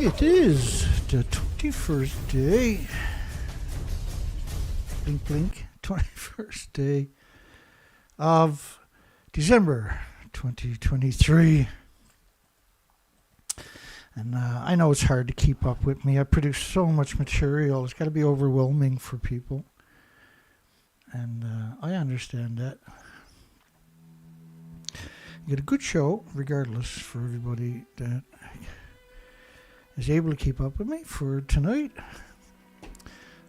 It is the 21st day. Blink, blink. 21st day of December 2023. And I know it's hard to keep up with me. I produce so much material. It's got to be overwhelming for people. And I understand that. You get a good show, regardless, for everybody that is able to keep up with me. For tonight,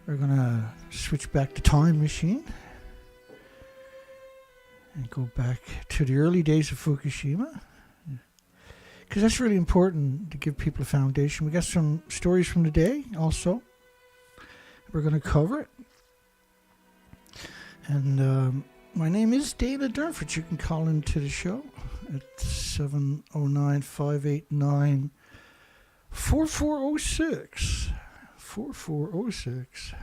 we're going to switch back to Time Machine and go back to the early days of Fukushima, because that's really important to give people a foundation. We got some stories from the day also. We're going to cover it. And my name is Dana Durnford. You can call into the show at 709-589-4406. 4406.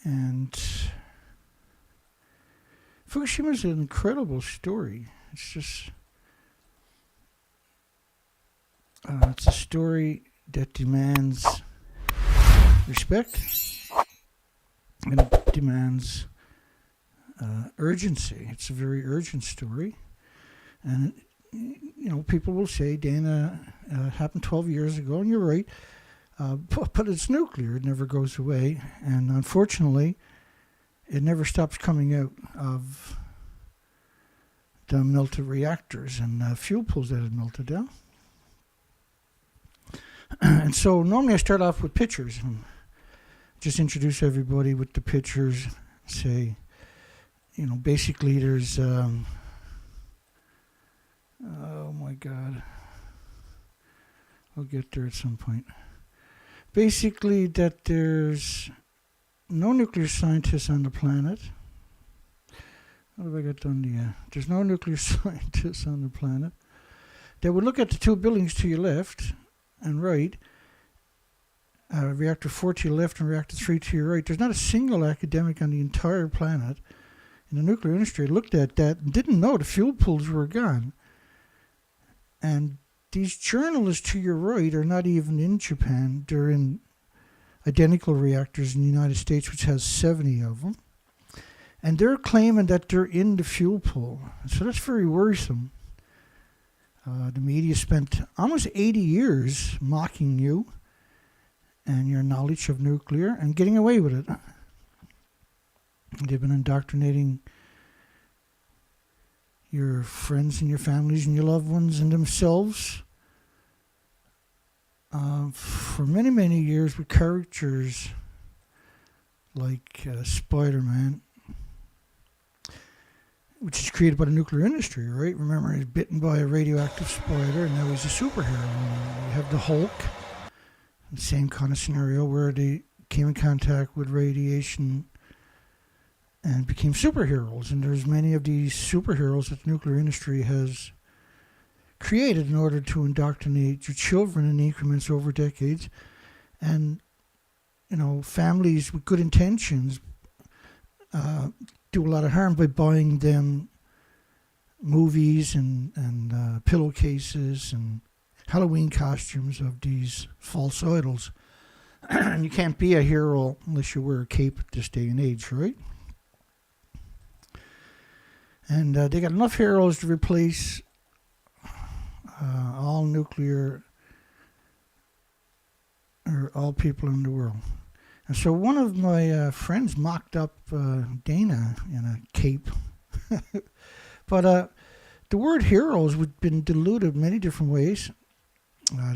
And Fukushima is an incredible story. It's just, it's a story that demands respect and it demands urgency. It's a very urgent story. And, you know, people will say, Dana, happened 12 years ago, and you're right. But it's nuclear. It never goes away. And unfortunately, it never stops coming out of the melted reactors and fuel pools that had melted down. And so normally I start off with pictures and just introduce everybody with the pictures. Say, you know, basically there's, oh my God, I'll get there at some point. Basically that there's no nuclear scientists on the planet. What have I got done here? There's no nuclear scientists on the planet that would look at the two buildings to your left and right, Reactor 4 to your left and Reactor 3 to your right. There's not a single academic on the entire planet in the nuclear industry looked at that and didn't know the fuel pools were gone. And these journalists to your right are not even in Japan. They're in identical reactors in the United States, which has 70 of them. And they're claiming that they're in the fuel pool. So that's very worrisome. The media spent almost 80 years mocking you and your knowledge of nuclear and getting away with it. They've been indoctrinating your friends and your families and your loved ones and themselves for many, many years with characters like Spider-Man, which is created by the nuclear industry, right? Remember, he's bitten by a radioactive spider, and now he's a superhero. You have the Hulk, the same kind of scenario where they came in contact with radiation and became superheroes. And there's many of these superheroes that the nuclear industry has created in order to indoctrinate your children in increments over decades. And, you know, families with good intentions do a lot of harm by buying them movies and pillowcases and Halloween costumes of these false idols. And you can't be a hero unless you wear a cape at this day and age, right? And they got enough heroes to replace all nuclear, or all people in the world. And so one of my friends mocked up Dana in a cape. But the word heroes have been diluted many different ways.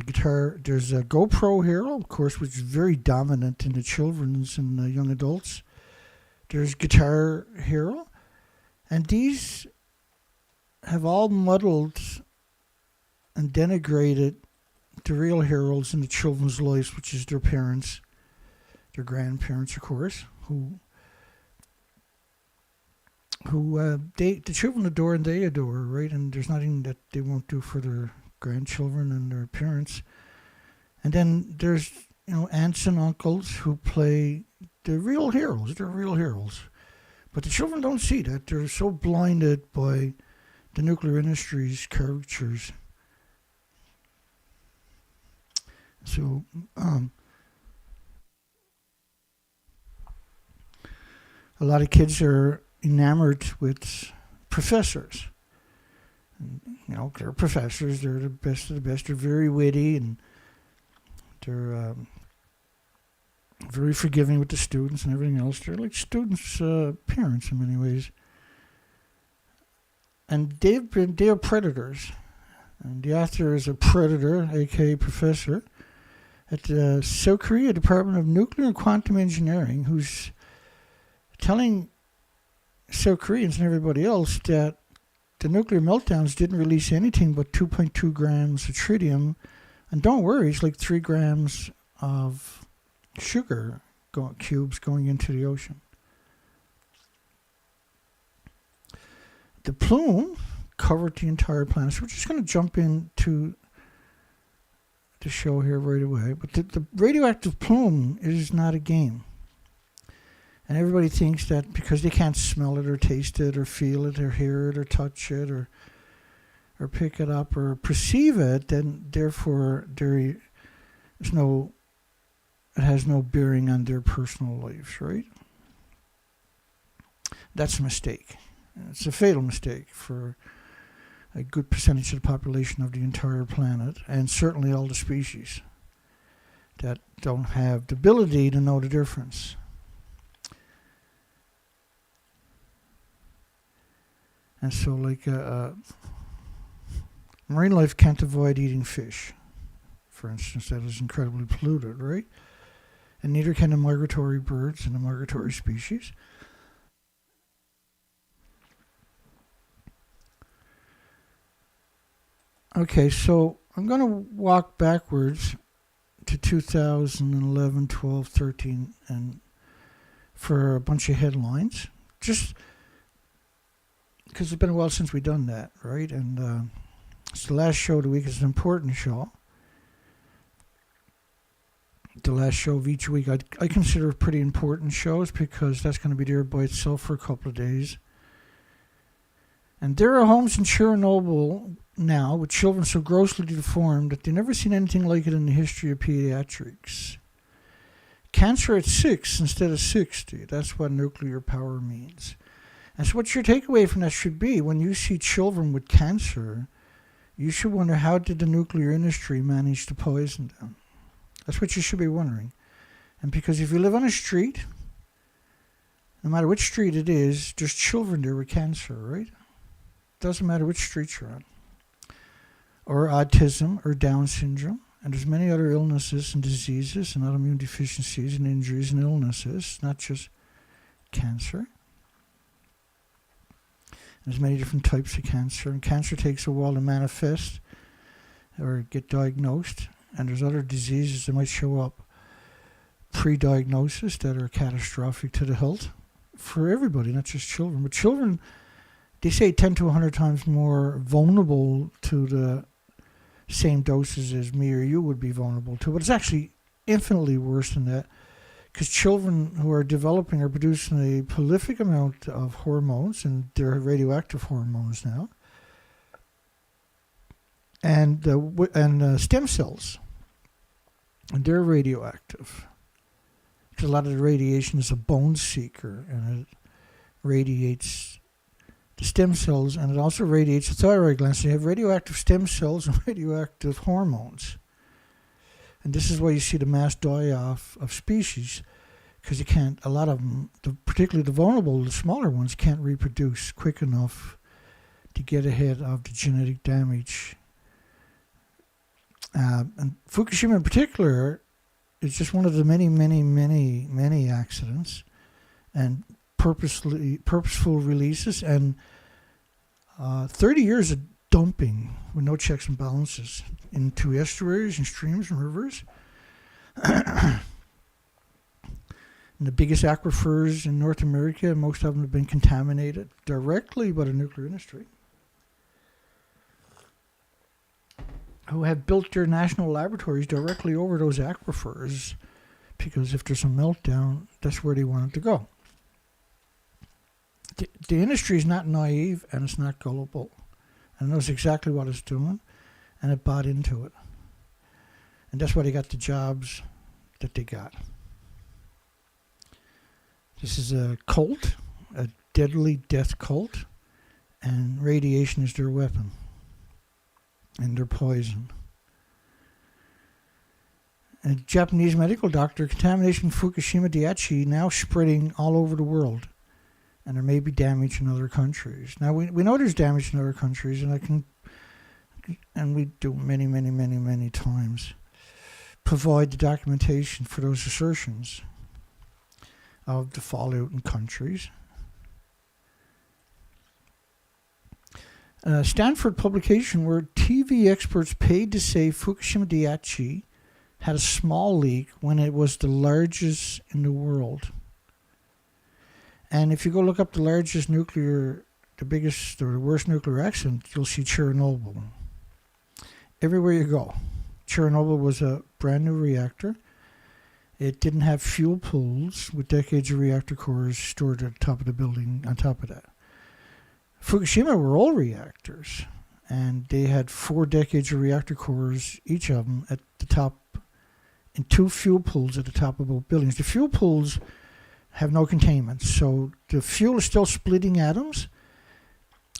Guitar, there's a GoPro hero, of course, which is very dominant in the children's and young adults. There's Guitar Hero. And these have all muddled and denigrated the real heroes in the children's lives, which is their parents, their grandparents, of course, who the children adore and they adore, right? And there's nothing that they won't do for their grandchildren and their parents. And then there's, you know, aunts and uncles who play the real heroes. They're real heroes. But the children don't see that. They're so blinded by the nuclear industry's caricatures. So a lot of kids are enamored with professors. And, they're professors. They're the best of the best. They're very witty, and they're very forgiving with the students and everything else. They're like students' parents in many ways. And they are predators. And the author is a predator, aka professor, at the South Korea Department of Nuclear and Quantum Engineering, who's telling South Koreans and everybody else that the nuclear meltdowns didn't release anything but 2.2 grams of tritium. And don't worry, it's like 3 grams of sugar cubes going into the ocean. The plume covered the entire planet. So we're just going to jump into the show here right away. But the radioactive plume is not a game. And everybody thinks that because they can't smell it or taste it or feel it or hear it or touch it or pick it up or perceive it, then therefore it has no bearing on their personal lives, right? That's a mistake. It's a fatal mistake for a good percentage of the population of the entire planet, and certainly all the species that don't have the ability to know the difference. And so, like, marine life can't avoid eating fish, for instance. That is incredibly polluted, right? And neither can the migratory birds and the migratory species. Okay, so I'm going to walk backwards to 2011, 12, 13, and for a bunch of headlines. Just because it's been a while since we've done that, right? And it's the last show of the week. It's an important show. The last show of each week I consider pretty important shows because that's going to be there by itself for a couple of days. And there are homes in Chernobyl now with children so grossly deformed that they've never seen anything like it in the history of pediatrics. Cancer at 6 instead of 60. That's what nuclear power means. And so what your takeaway from that should be, when you see children with cancer, you should wonder, how did the nuclear industry manage to poison them? That's what you should be wondering. And because if you live on a street, no matter which street it is, there's children there with cancer, right? Doesn't matter which street you're on. Or autism or Down syndrome. And there's many other illnesses and diseases and autoimmune deficiencies and injuries and illnesses, not just cancer. There's many different types of cancer. And cancer takes a while to manifest or get diagnosed. And there's other diseases that might show up pre-diagnosis that are catastrophic to the health for everybody, not just children. But children, they say 10 to 100 times more vulnerable to the same doses as me or you would be vulnerable to. But it's actually infinitely worse than that, because children who are developing are producing a prolific amount of hormones, and they're radioactive hormones now, and stem cells, and they're radioactive. Because a lot of the radiation is a bone seeker, and it radiates the stem cells, and it also radiates the thyroid gland. So you have radioactive stem cells and radioactive hormones. And this is why you see the mass die-off of species, because you can't, a lot of them, particularly the vulnerable, the smaller ones, can't reproduce quick enough to get ahead of the genetic damage. And Fukushima in particular is just one of the many accidents and purposeful releases, and 30 years of dumping with no checks and balances into estuaries and streams and rivers. And the biggest aquifers in North America, most of them have been contaminated directly by the nuclear industry, who have built their national laboratories directly over those aquifers, because if there's a meltdown, that's where they want it to go. The industry is not naive, and it's not gullible. And it knows exactly what it's doing, and it bought into it. And that's why they got the jobs that they got. This is a cult, a deadly death cult, and radiation is their weapon and their poison. A Japanese medical doctor, contamination in Fukushima Daiichi now spreading all over the world, and there may be damage in other countries. Now we know there's damage in other countries, and we do many times provide the documentation for those assertions of the fallout in countries. Stanford publication where TV experts paid to say Fukushima Daiichi had a small leak when it was the largest in the world. And if you go look up the largest nuclear, the biggest or the worst nuclear accident, you'll see Chernobyl. Everywhere you go. Chernobyl was a brand new reactor. It didn't have fuel pools with decades of reactor cores stored at the top of the building on top of that. Fukushima were old reactors, and they had 4 decades of reactor cores, each of them at the top, and 2 fuel pools at the top of both buildings. The fuel pools have no containment, so the fuel is still splitting atoms.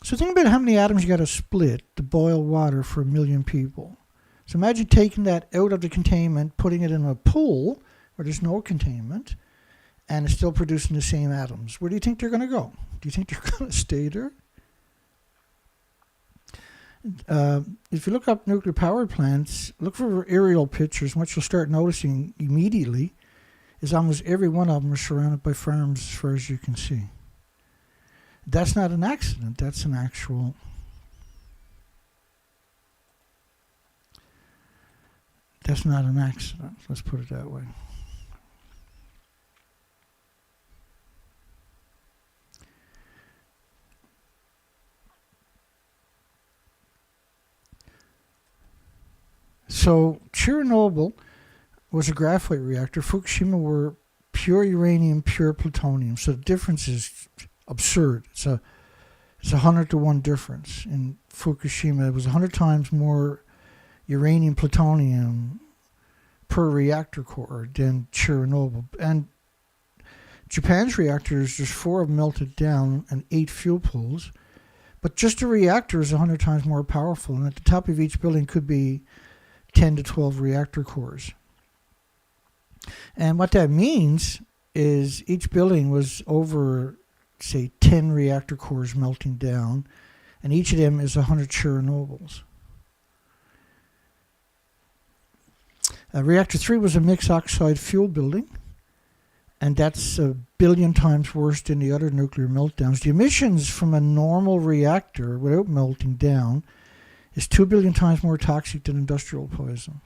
So think about how many atoms you got to split to boil water for 1 million people. So imagine taking that out of the containment, putting it in a pool where there's no containment, and it's still producing the same atoms. Where do you think they're going to go? Do you think they're going to stay there? If you look up nuclear power plants, look for aerial pictures. What you'll start noticing immediately is almost every one of them are surrounded by farms as far as you can see. That's not an accident. That's an actual... That's not an accident. Let's put it that way. So Chernobyl was a graphite reactor. Fukushima were pure uranium, pure plutonium. So the difference is absurd. It's a 100-to-1 difference. In Fukushima, it was 100 times more uranium, plutonium per reactor core than Chernobyl. And Japan's reactors, there's 4 of them melted down and 8 fuel pools. But just a reactor is 100 times more powerful. And at the top of each building could be 10 to 12 reactor cores. And what that means is each building was over, say, 10 reactor cores melting down, and each of them is 100 Chernobyls. Reactor 3 was a mixed oxide fuel building, and that's 1 billion times worse than the other nuclear meltdowns. The emissions from a normal reactor without melting down is 2 billion times more toxic than industrial poison.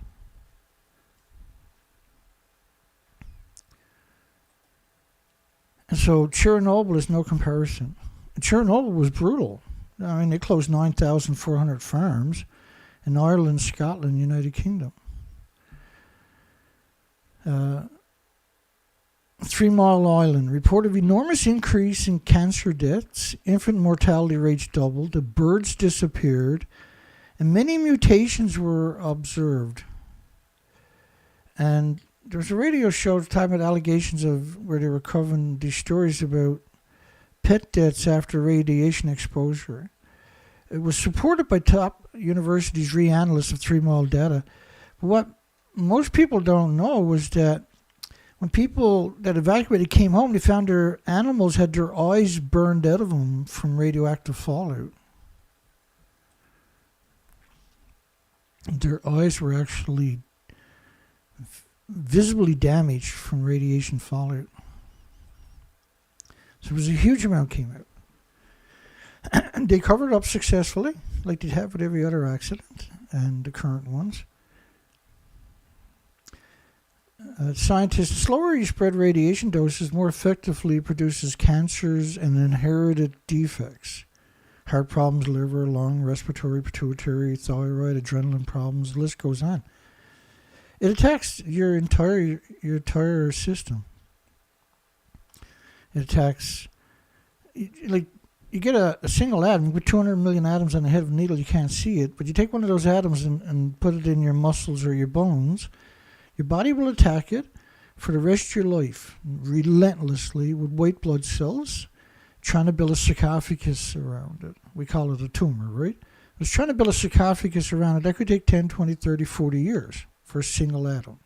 And so Chernobyl is no comparison. Chernobyl was brutal. I mean, they closed 9,400 farms in Ireland, Scotland, United Kingdom. 3 Mile Island reported enormous increase in cancer deaths, infant mortality rates doubled, the birds disappeared, and many mutations were observed. And there was a radio show at the time with allegations of where they were covering these stories about pet deaths after radiation exposure. It was supported by top universities' reanalysis of 3 Mile data. But what most people don't know was that when people that evacuated came home, they found their animals had their eyes burned out of them from radioactive fallout. Their eyes were actually visibly damaged from radiation fallout. So there was a huge amount came out. And they covered it up successfully, like they have with every other accident and the current ones. Scientists, the slower you spread radiation doses, more effectively produces cancers and inherited defects. Heart problems, liver, lung, respiratory, pituitary, thyroid, adrenaline problems, the list goes on. It attacks your entire system. It attacks, like, you get a single atom with 200 million atoms on the head of a needle. You can't see it, but you take one of those atoms and put it in your muscles or your bones. Your body will attack it for the rest of your life, relentlessly with white blood cells, trying to build a sarcophagus around it. We call it a tumor, right? It's trying to build a sarcophagus around it. That could take 10, 20, 30, 40 years for a single atom.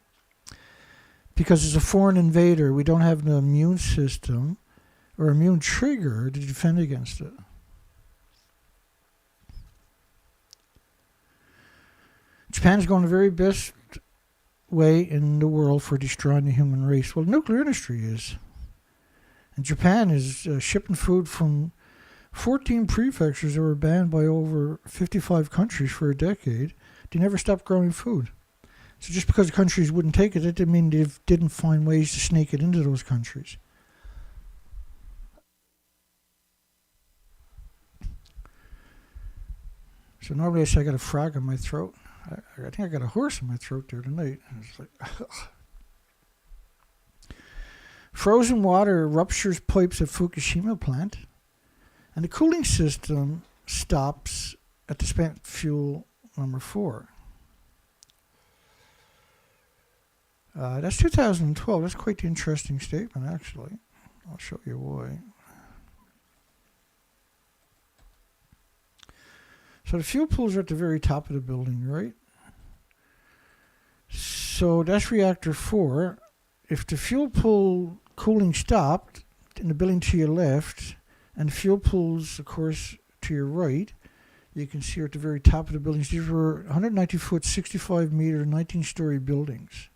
Because it's a foreign invader, we don't have an immune system or immune trigger to defend against it. Japan's going the very best way in the world for destroying the human race. Well, the nuclear industry is. And Japan is shipping food from 14 prefectures that were banned by over 55 countries for a decade. They never stopped growing food. So just because the countries wouldn't take it, it didn't mean they didn't find ways to sneak it into those countries. So normally I say I got a frog in my throat. I think I got a horse in my throat there tonight. It's like, frozen water ruptures pipes at Fukushima plant, and the cooling system stops at the spent fuel number 4. That's 2012. That's quite the interesting statement, actually. I'll show you why. So the fuel pools are at the very top of the building, right? So that's reactor 4. If the fuel pool cooling stopped in the building to your left, and the fuel pools, of course, to your right, you can see at the very top of the buildings. These were 190-foot, 65-meter, 19-story buildings.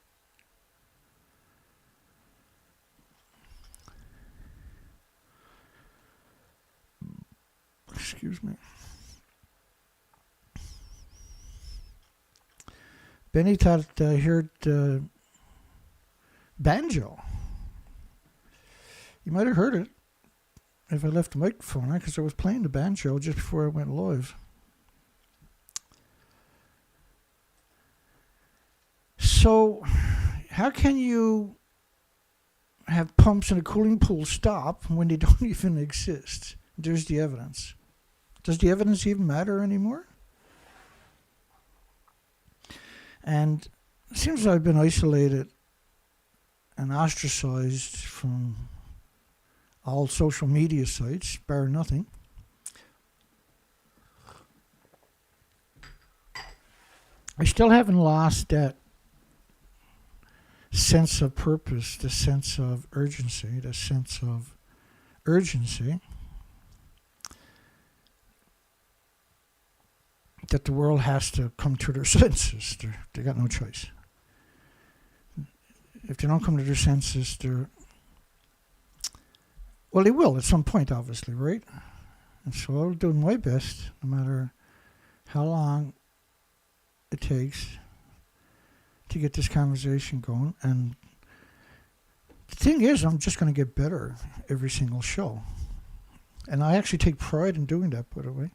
Excuse me. Benny thought I heard banjo. You might have heard it if I left the microphone on, because I was playing the banjo just before I went live. So, how can you have pumps in a cooling pool stop when they don't even exist? There's the evidence. Does the evidence even matter anymore? And it seems I've been isolated and ostracized from all social media sites, bar nothing. I still haven't lost that sense of purpose, the sense of urgency, that the world has to come to their senses. They got no choice. If they don't come to their senses, well, they will at some point, obviously, right? And so I'll do my best, no matter how long it takes, to get this conversation going. And the thing is, I'm just going to get better every single show. And I actually take pride in doing that, by the way.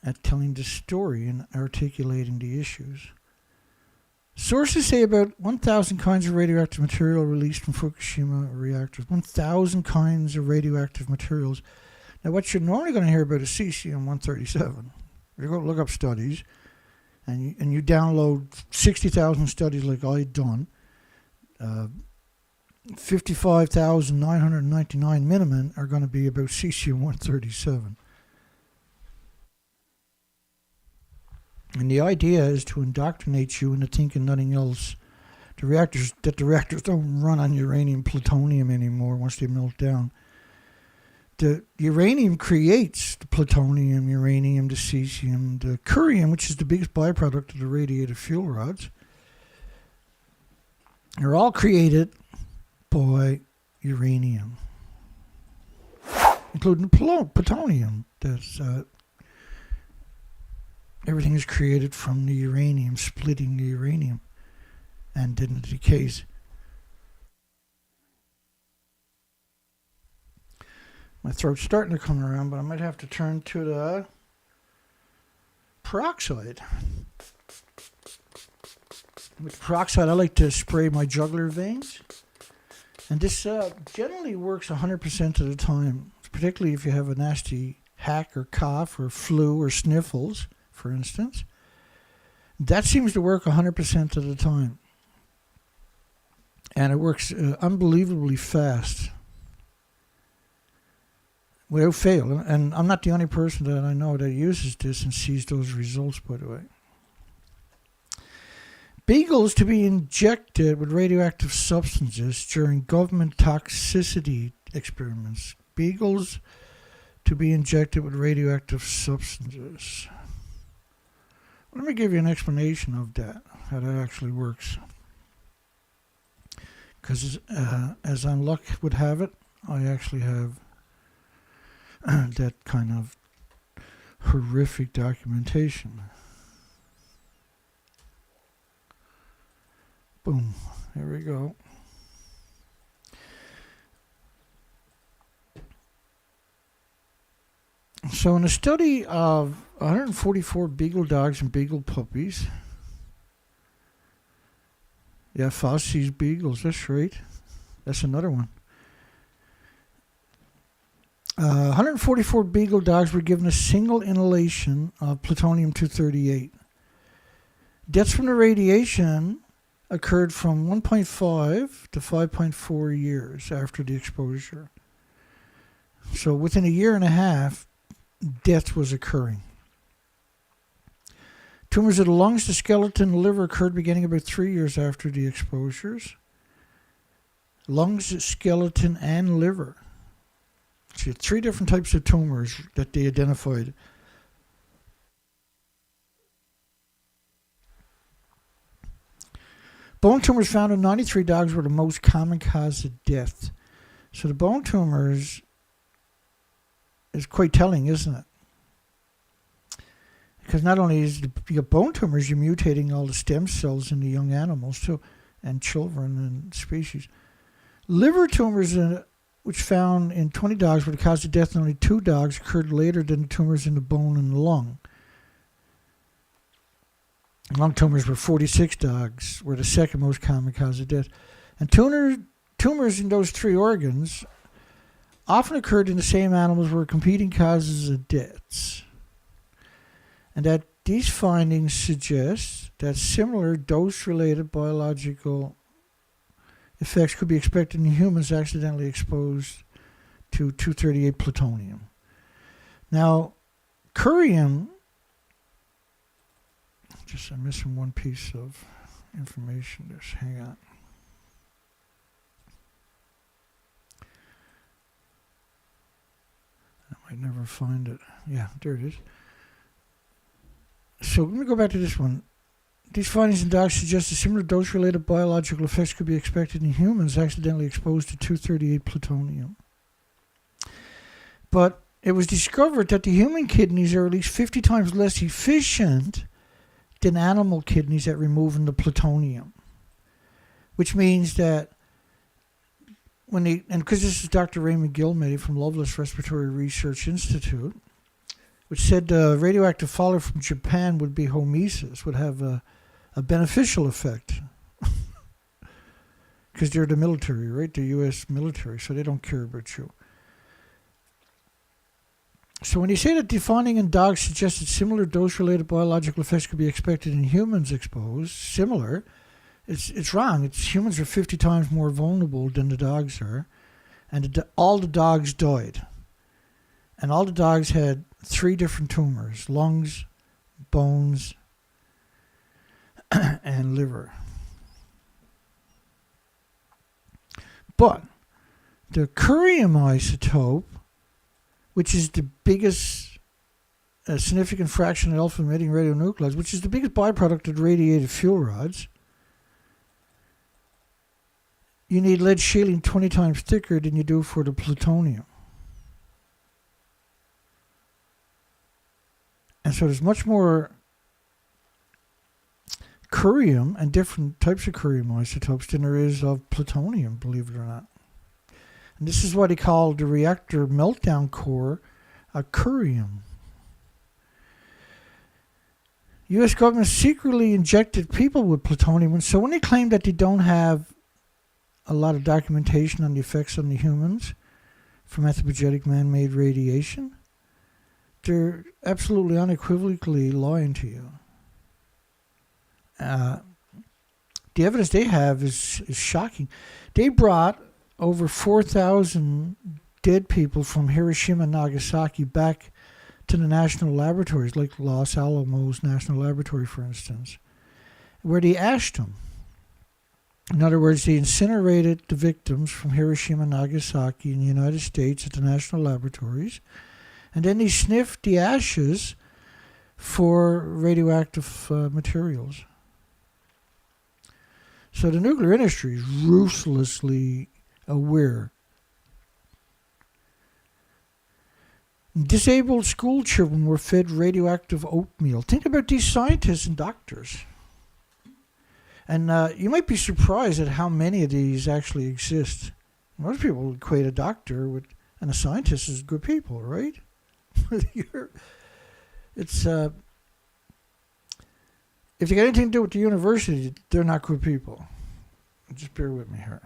At telling the story and articulating the issues. Sources say about 1,000 kinds of radioactive material released from Fukushima reactors. 1,000 kinds of radioactive materials. Now, what you're normally going to hear about is cesium-137. You go look up studies, and you download 60,000 studies like I've done. 55,999 minimum are going to be about cesium-137. And the idea is to indoctrinate you into thinking nothing else. The reactors don't run on uranium plutonium anymore once they melt down. The uranium creates the plutonium, uranium, the cesium, the curium, which is the biggest byproduct of the radiated fuel rods. They're all created by uranium, including plutonium. That's everything is created from the uranium, splitting the uranium, and then it decays. My throat's starting to come around, but I might have to turn to the peroxide. With peroxide, I like to spray my jugular veins And this generally works 100% of the time, particularly if you have a nasty hack or cough or flu or sniffles, for instance. That seems to work 100% of the time. And it works unbelievably fast, without fail. And I'm not the only person that I know that uses this and sees those results, by the way. Beagles to be injected with radioactive substances during government toxicity experiments. Beagles to be injected with radioactive substances. Let me give you an explanation of that, how that actually works. Because as on luck would have it, I actually have that kind of horrific documentation. Boom. There we go. So in a study of 144 beagle dogs and beagle puppies, yeah, Fossey's beagles, that's right. That's another one. 144 beagle dogs were given a single inhalation of plutonium-238. Deaths from the radiation occurred from 1.5 to 5.4 years after the exposure. So within a year and a half, death was occurring. Tumors of the lungs, the skeleton, and liver occurred beginning about 3 years after the exposures. Lungs, skeleton, and liver. So 3 different types of tumors that they identified. Bone tumors found in 93 dogs were the most common cause of death. So the bone tumors is quite telling, isn't it? Because not only is you get bone tumors, you're mutating all the stem cells in the young animals too, and children and species. Liver tumors, which found in 20 dogs were the cause of death in only 2 dogs, occurred later than the tumors in the bone and the lung. Lung tumors were 46 dogs, were the second most common cause of death. And tumors in those 3 organs often occurred in the same animals were competing causes of deaths. And that these findings suggest that similar dose-related biological effects could be expected in humans accidentally exposed to 238 plutonium. Now, curium, I'm missing one piece of information. Just hang on. I might never find it. Yeah, there it is. So let me go back to this one. These findings in dogs suggest that similar dose-related biological effects could be expected in humans accidentally exposed to 238 plutonium. But it was discovered that the human kidneys are at least 50 times less efficient than animal kidneys at removing the plutonium. Which means that when they, and because this is Dr. Raymond Gilmedy from Loveless Respiratory Research Institute, which said radioactive fallout from Japan would be homeosis, would have a beneficial effect. Because they're the military, right? The U.S. military, so they don't care about you. So when you say that the finding in dogs suggested similar dose-related biological effects could be expected in humans exposed, similar, it's wrong. Humans are 50 times more vulnerable than the dogs are. And all the dogs died. And all the dogs had 3 different tumors: lungs, bones, and liver. But the curium isotope, which is the biggest significant fraction of alpha-emitting radionuclides, which is the biggest byproduct of radiated fuel rods, you need lead shielding 20 times thicker than you do for the plutonium. And so there's much more curium and different types of curium isotopes than there is of plutonium, believe it or not. And this is what they call the reactor meltdown core a curium. U.S. government secretly injected people with plutonium, and so when they claim that they don't have a lot of documentation on the effects on the humans from anthropogenic man-made radiation. They're absolutely unequivocally lying to you. The evidence they have is shocking. They brought over 4,000 dead people from Hiroshima and Nagasaki back to the national laboratories, like Los Alamos National Laboratory, for instance, where they ashed them. In other words, they incinerated the victims from Hiroshima and Nagasaki in the United States at the national laboratories, and then they sniffed the ashes for radioactive materials. So the nuclear industry is ruthlessly aware. Disabled school children were fed radioactive oatmeal. Think about these scientists and doctors. And you might be surprised at how many of these actually exist. Most people equate a doctor with, and a scientist as good people, right? It's if they got anything to do with the university, they're not good people. Just bear with me here.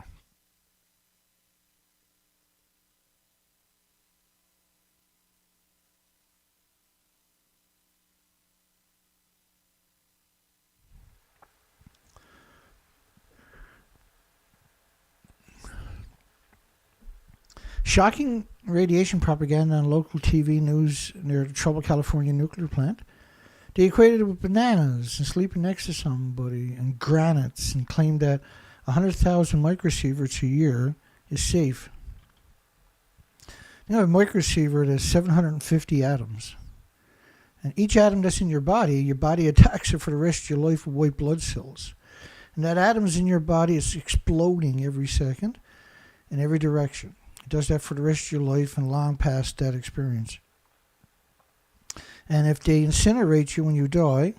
Shocking radiation propaganda on local TV news near the troubled California nuclear plant. They equated it with bananas and sleeping next to somebody and granites and claimed that 100,000 microsieverts a year is safe. You know, a microsievert has 750 atoms. And each atom that's in your body attacks it for the rest of your life with white blood cells. And that atom's in your body is exploding every second in every direction. It does that for the rest of your life and long past that experience. And if they incinerate you when you die,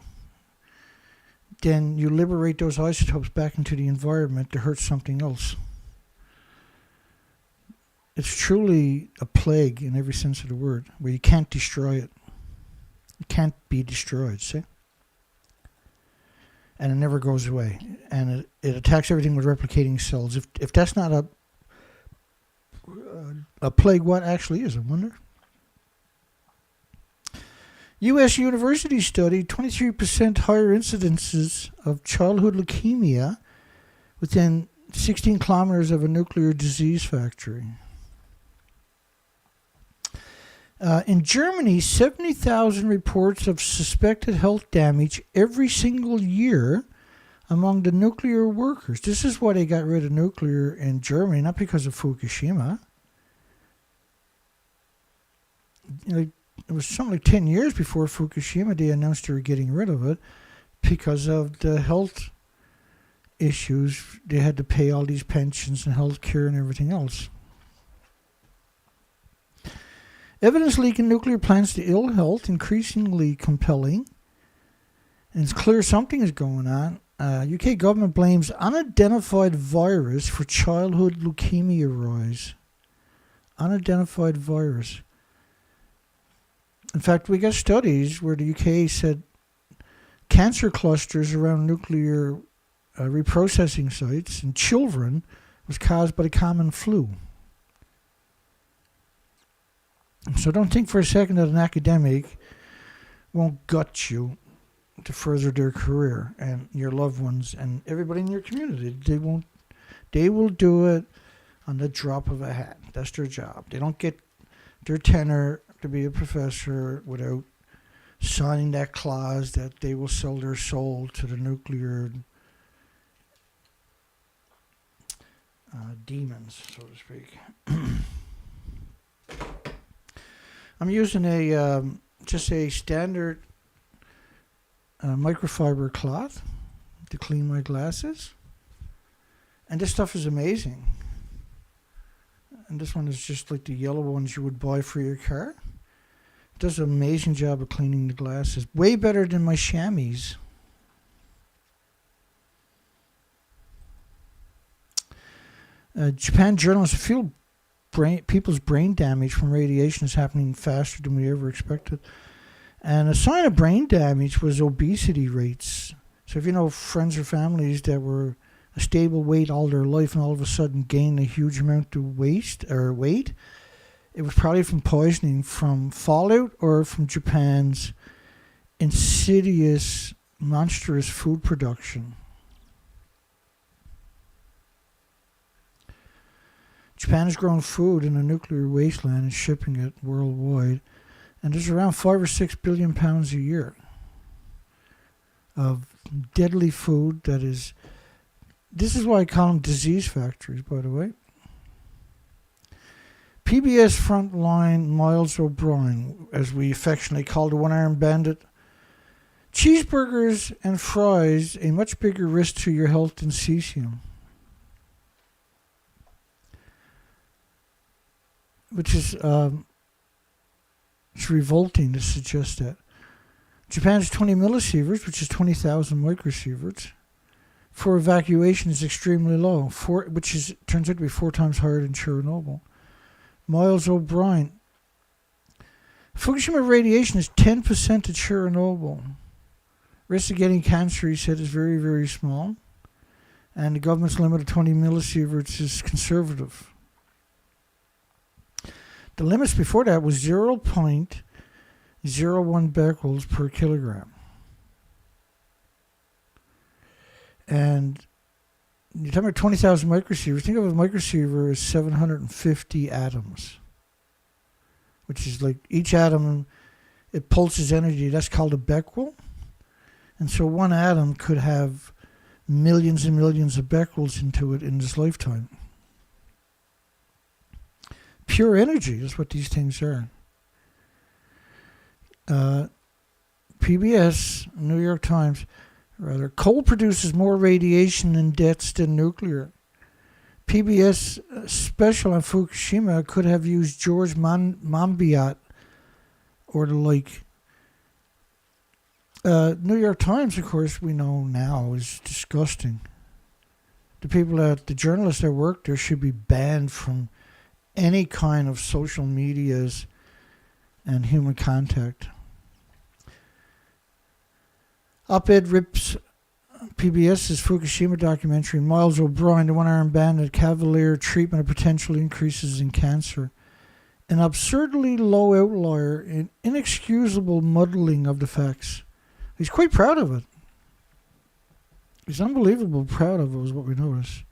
then you liberate those isotopes back into the environment to hurt something else. It's truly a plague in every sense of the word, where you can't destroy it. It can't be destroyed, see? And it never goes away. And it attacks everything with replicating cells. If that's not a plague, what actually is, I wonder? U.S. university study, 23% higher incidences of childhood leukemia within 16 kilometers of a nuclear disease factory. In Germany, 70,000 reports of suspected health damage every single year among the nuclear workers. This is why they got rid of nuclear in Germany, not because of Fukushima. It was something like 10 years before Fukushima they announced they were getting rid of it because of the health issues. They had to pay all these pensions and health care and everything else. Evidence leak in nuclear plants to ill health, increasingly compelling. And it's clear something is going on. UK government blames unidentified virus for childhood leukemia rise. Unidentified virus. In fact, we got studies where the UK said cancer clusters around nuclear reprocessing sites in children was caused by the common flu. So don't think for a second that an academic won't gut you to further their career and your loved ones and everybody in your community. They will do it on the drop of a hat. That's their job. They don't get their tenure to be a professor without signing that clause that they will sell their soul to the nuclear demons, so to speak. I'm using just a standard microfiber cloth to clean my glasses, and this stuff is amazing. And this one is just like the yellow ones you would buy for your car. It does an amazing job of cleaning the glasses. Way better than my chamois. Japan journalists feel people's brain damage from radiation is happening faster than we ever expected. And a sign of brain damage was obesity rates. So if you know friends or families that were a stable weight all their life and all of a sudden gain a huge amount of weight, it was probably from poisoning from fallout or from Japan's insidious, monstrous food production. Japan has grown food in a nuclear wasteland and shipping it worldwide, and there's around 5 or 6 billion pounds a year of deadly food that is. This is why I call them disease factories, by the way. PBS frontline Miles O'Brien, as we affectionately call the one-armed bandit. Cheeseburgers and fries, a much bigger risk to your health than cesium. Which is it's revolting to suggest that. Japan's 20 millisieverts, which is 20,000 microsieverts, for evacuation is extremely low, which turns out to be 4 times higher than Chernobyl. Miles O'Brien. Fukushima radiation is 10% to Chernobyl. Risk of getting cancer, he said, is very, very small. And the government's limit of 20 millisieverts is conservative. The limits before that was 0.01 becquerels per kilogram. And you're talking about 20,000 microsieverts. Think of a microsiever as 750 atoms, which is like each atom, it pulses energy. That's called a becquerel. And so one atom could have millions and millions of becquerels into it in its lifetime. Pure energy is what these things are. PBS, New York Times, rather, coal produces more radiation and deaths than nuclear. PBS special on Fukushima could have used George Monbiot or the like. New York Times, of course, we know now is disgusting. The journalists that work there should be banned from any kind of social medias and human contact. Op-ed rips PBS's Fukushima documentary, Miles O'Brien, the one-armed bandit, cavalier treatment of potential increases in cancer. An absurdly low outlier and inexcusable muddling of the facts. He's quite proud of it. He's unbelievably proud of it, is what we notice.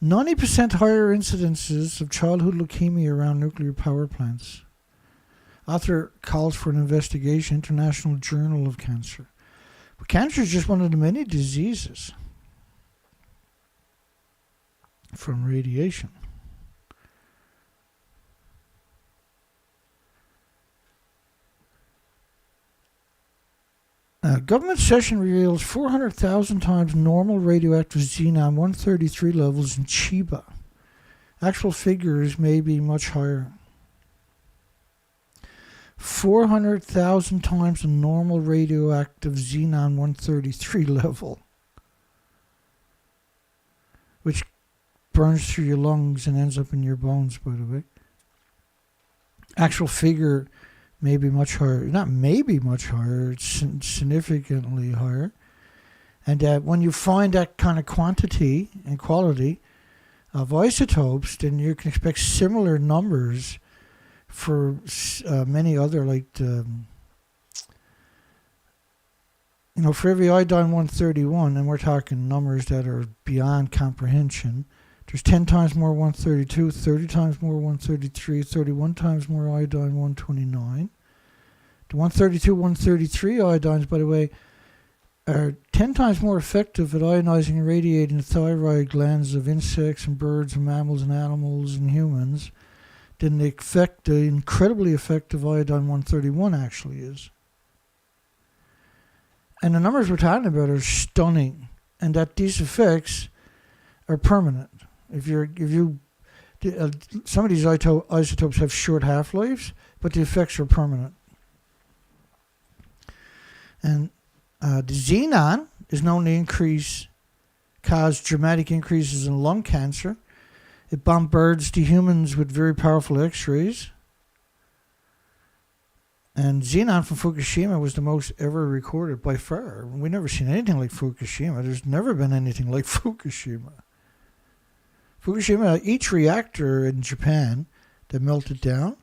90% higher incidences of childhood leukemia around nuclear power plants. Author calls for an investigation, International Journal of Cancer. But cancer is just one of the many diseases from radiation. Government session reveals 400,000 times normal radioactive xenon-133 levels in Chiba. Actual figures may be much higher. 400,000 times the normal radioactive xenon-133 level, which burns through your lungs and ends up in your bones, by the way. Actual figure may be much higher. Not maybe much higher, it's significantly higher. And when you find that kind of quantity and quality of isotopes, then you can expect similar numbers for many other, for every iodine-131, and we're talking numbers that are beyond comprehension, there's 10 times more 132, 30 times more 133, 31 times more iodine-129. The 132, 133 iodines, by the way, are 10 times more effective at ionizing and radiating the thyroid glands of insects and birds and mammals and animals and humans than the incredibly effective iodine-131 actually is. And the numbers we're talking about are stunning, and that these effects are permanent. Some of these isotopes have short half-lives, but the effects are permanent. And the xenon is known to cause dramatic increases in lung cancer. It bombards the humans with very powerful X-rays. And xenon from Fukushima was the most ever recorded by far. We've never seen anything like Fukushima. There's never been anything like Fukushima. Fukushima, each reactor in Japan that melted down,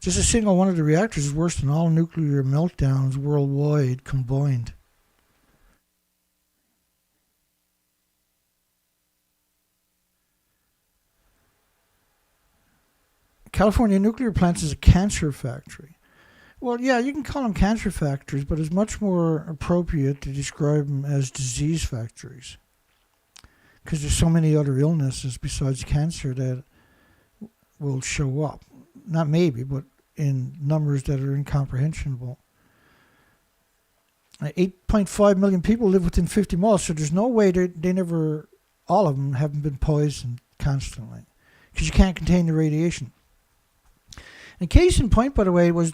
just a single one of the reactors is worse than all nuclear meltdowns worldwide combined. California nuclear plants is a cancer factory. Well, yeah, you can call them cancer factories, but it's much more appropriate to describe them as disease factories. Because there's so many other illnesses besides cancer that will show up. Not maybe, but in numbers that are incomprehensible. 8.5 million people live within 50 miles, so there's no way they never, all of them haven't been poisoned constantly. Because you can't contain the radiation. And case in point, by the way, was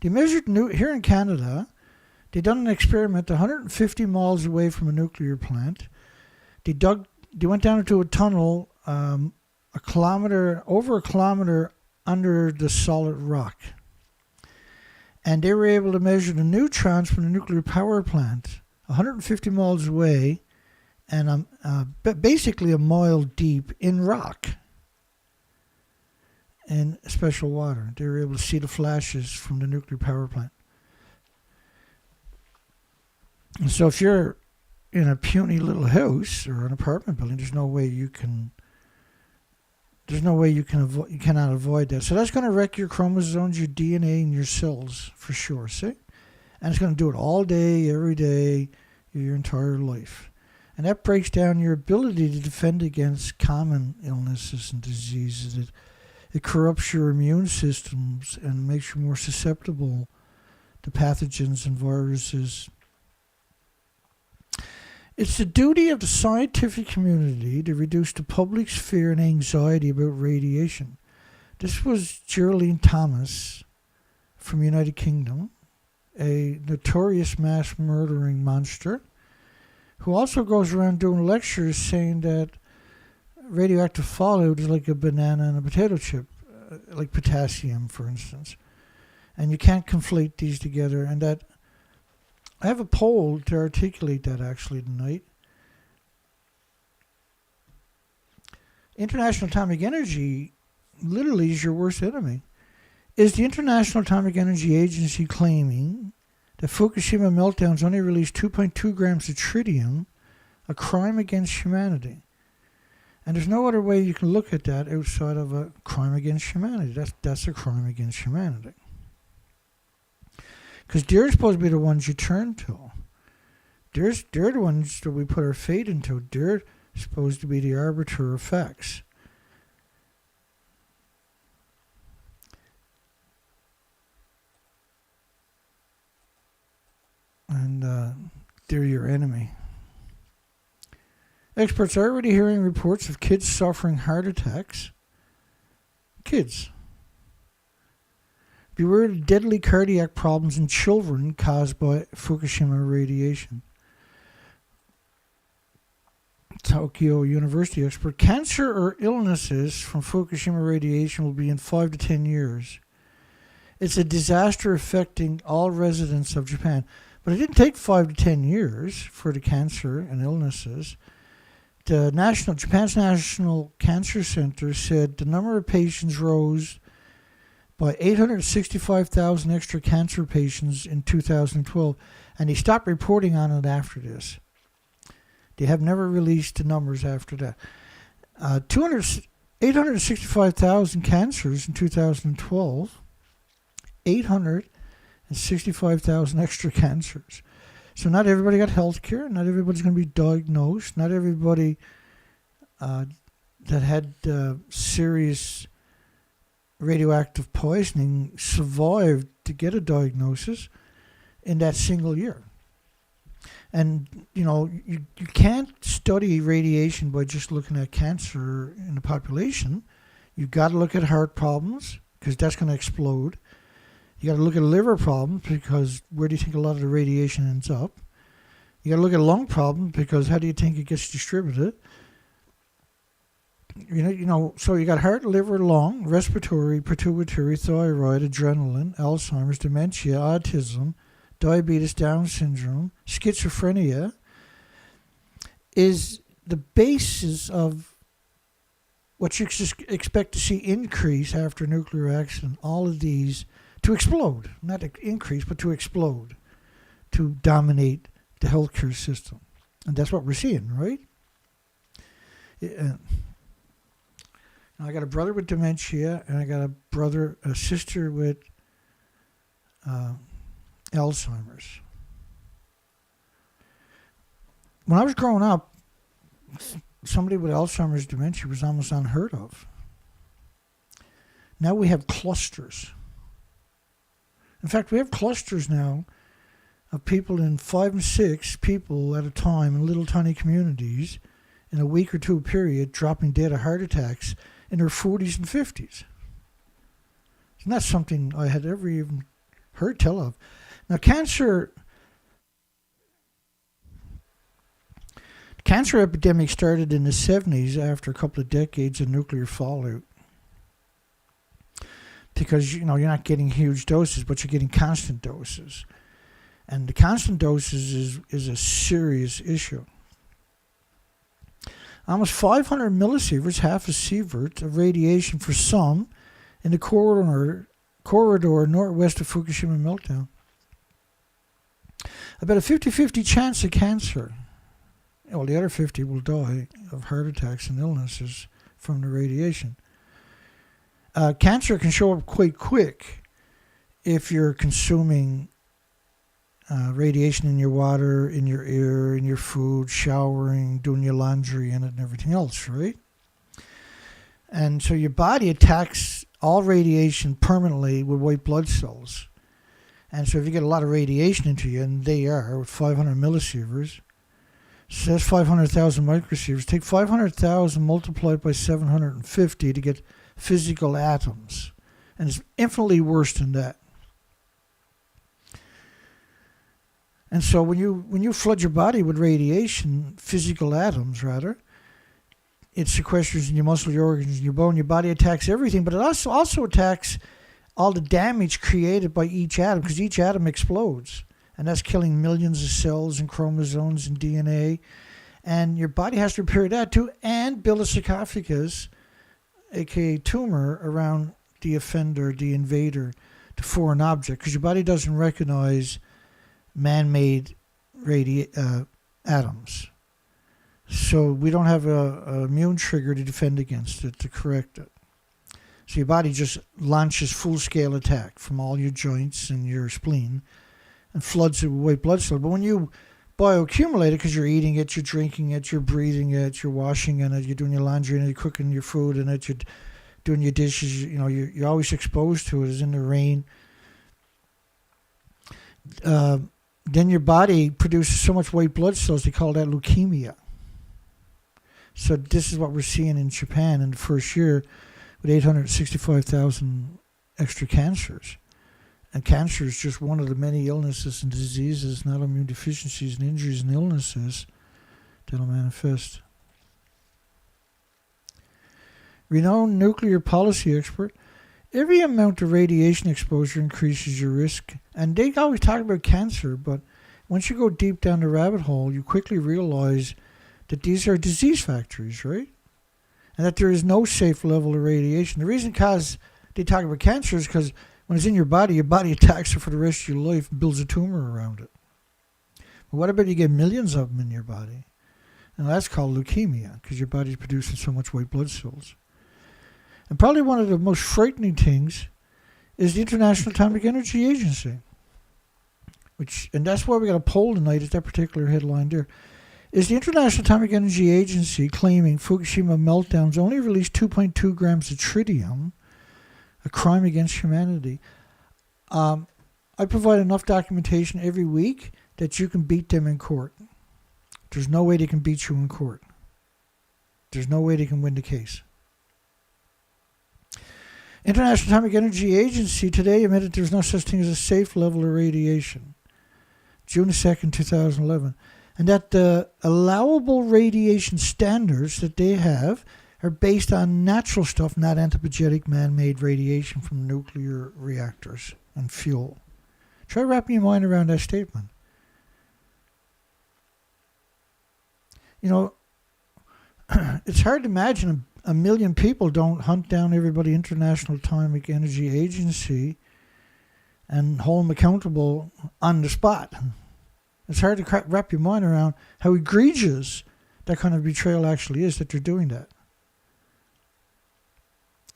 they measured here in Canada. They done an experiment 150 miles away from a nuclear plant. They went down into a tunnel over a kilometer under the solid rock, and they were able to measure the neutrons from the nuclear power plant 150 miles away, and basically a mile deep in rock. In special water. They were able to see the flashes from the nuclear power plant. And so if you're in a puny little house or an apartment building, there's no way you cannot avoid that. So that's going to wreck your chromosomes, your DNA, and your cells for sure, see? And it's going to do it all day, every day, your entire life. And that breaks down your ability to defend against common illnesses and diseases. It corrupts your immune systems and makes you more susceptible to pathogens and viruses. It's the duty of the scientific community to reduce the public's fear and anxiety about radiation. This was Geraldine Thomas from United Kingdom, a notorious mass murdering monster, who also goes around doing lectures saying that radioactive fallout is like a banana and a potato chip, like potassium, for instance. And you can't conflate these together. And that I have a poll to articulate that actually tonight. International Atomic Energy literally is your worst enemy. Is the International Atomic Energy Agency claiming that Fukushima meltdowns only released 2.2 grams of tritium, a crime against humanity? And there's no other way you can look at that outside of a crime against humanity. That's a crime against humanity. Because they're supposed to be the ones you turn to. They're the ones that we put our faith into. They're supposed to be the arbiter of facts. And they're your enemy. Experts are already hearing reports of kids suffering heart attacks. Kids. Beware of deadly cardiac problems in children caused by Fukushima radiation. Tokyo University expert. Cancer or illnesses from Fukushima radiation will be in 5 to 10 years. It's a disaster affecting all residents of Japan. But it didn't take 5 to 10 years for the cancer and illnesses. Japan's National Cancer Center said the number of patients rose by 865,000 extra cancer patients in 2012, and they stopped reporting on it after this. They have never released the numbers after that. 865,000 cancers in 2012, 865,000 extra cancers. So not everybody got health care. Not everybody's going to be diagnosed. Not everybody that had serious radioactive poisoning survived to get a diagnosis in that single year. And, you can't study radiation by just looking at cancer in the population. You've got to look at heart problems because that's going to explode. You got to look at liver problems because where do you think a lot of the radiation ends up? You got to look at lung problems because how do you think it gets distributed? So you got heart, liver, lung, respiratory, pituitary, thyroid, adrenaline, Alzheimer's, dementia, autism, diabetes, Down syndrome, schizophrenia is the basis of what you expect to see increase after a nuclear accident. All of these to explode, not to increase, but to explode, to dominate the healthcare system. And that's what we're seeing, right? I got a brother with dementia, and I got a sister with Alzheimer's. When I was growing up, somebody with Alzheimer's dementia was almost unheard of. Now we have clusters. In fact, we have clusters now of people in 5 and 6 people at a time in little tiny communities in a week or two period dropping dead of heart attacks in their 40s and 50s. It's not something I had ever even heard tell of. Now, cancer epidemic started in the 70s after a couple of decades of nuclear fallout. Because, you're not getting huge doses, but you're getting constant doses. And the constant doses is a serious issue. Almost 500 millisieverts, half a sievert of radiation for some in the corridor northwest of Fukushima meltdown. About a 50-50 chance of cancer. Well, the other 50 will die of heart attacks and illnesses from the radiation. Cancer can show up quite quick if you're consuming radiation in your water, in your air, in your food, showering, doing your laundry in it and everything else, right? And so your body attacks all radiation permanently with white blood cells. And so if you get a lot of radiation into you, and they are with 500 millisieverts, so that's 500,000 microsieverts. Take 500,000 multiplied by 750 to get physical atoms. And it's infinitely worse than that. And so when you flood your body with radiation, physical atoms rather, it sequesters in your muscle, your organs, your bone, your body attacks everything, but it also attacks all the damage created by each atom, because each atom explodes. And that's killing millions of cells and chromosomes and DNA. And your body has to repair that too, and build a sarcophagus, aka tumor, around the offender, the invader, the foreign object, because your body doesn't recognize man-made atoms. So we don't have a immune trigger to defend against it, to correct it. So your body just launches full-scale attack from all your joints and your spleen and floods it with white blood cells. But when you bioaccumulate it, because you're eating it, you're drinking it, you're breathing it, you're washing in it, you're doing your laundry in it, you're cooking your food in it, you're doing your dishes, you're always exposed to it, it's in the rain. Then your body produces so much white blood cells, they call that leukemia. So this is what we're seeing in Japan in the first year with 865,000 extra cancers. And cancer is just one of the many illnesses and diseases, not immune deficiencies and injuries and illnesses that will manifest. Renowned nuclear policy expert, every amount of radiation exposure increases your risk. And they always talk about cancer, but once you go deep down the rabbit hole, you quickly realize that these are disease factories, right? And that there is no safe level of radiation. The reason they talk about cancer is because when it's in your body attacks it for the rest of your life and builds a tumor around it. But what about you get millions of them in your body? And that's called leukemia, because your body's producing so much white blood cells. And probably one of the most frightening things is the International Atomic Energy Agency. And that's why we got a poll tonight, is that particular headline there. Is the International Atomic Energy Agency claiming Fukushima meltdowns only released 2.2 grams of tritium, a crime against humanity? I provide enough documentation every week that you can beat them in court. There's no way they can beat you in court. There's no way they can win the case. International Atomic Energy Agency today admitted there's no such thing as a safe level of radiation. June 2nd, 2011. And that the allowable radiation standards that they have are based on natural stuff, not anthropogenic man-made radiation from nuclear reactors and fuel. Try wrapping your mind around that statement. You know, it's hard to imagine a million people don't hunt down everybody International Atomic Energy Agency and hold them accountable on the spot. It's hard to wrap your mind around how egregious that kind of betrayal actually is, that they're doing that.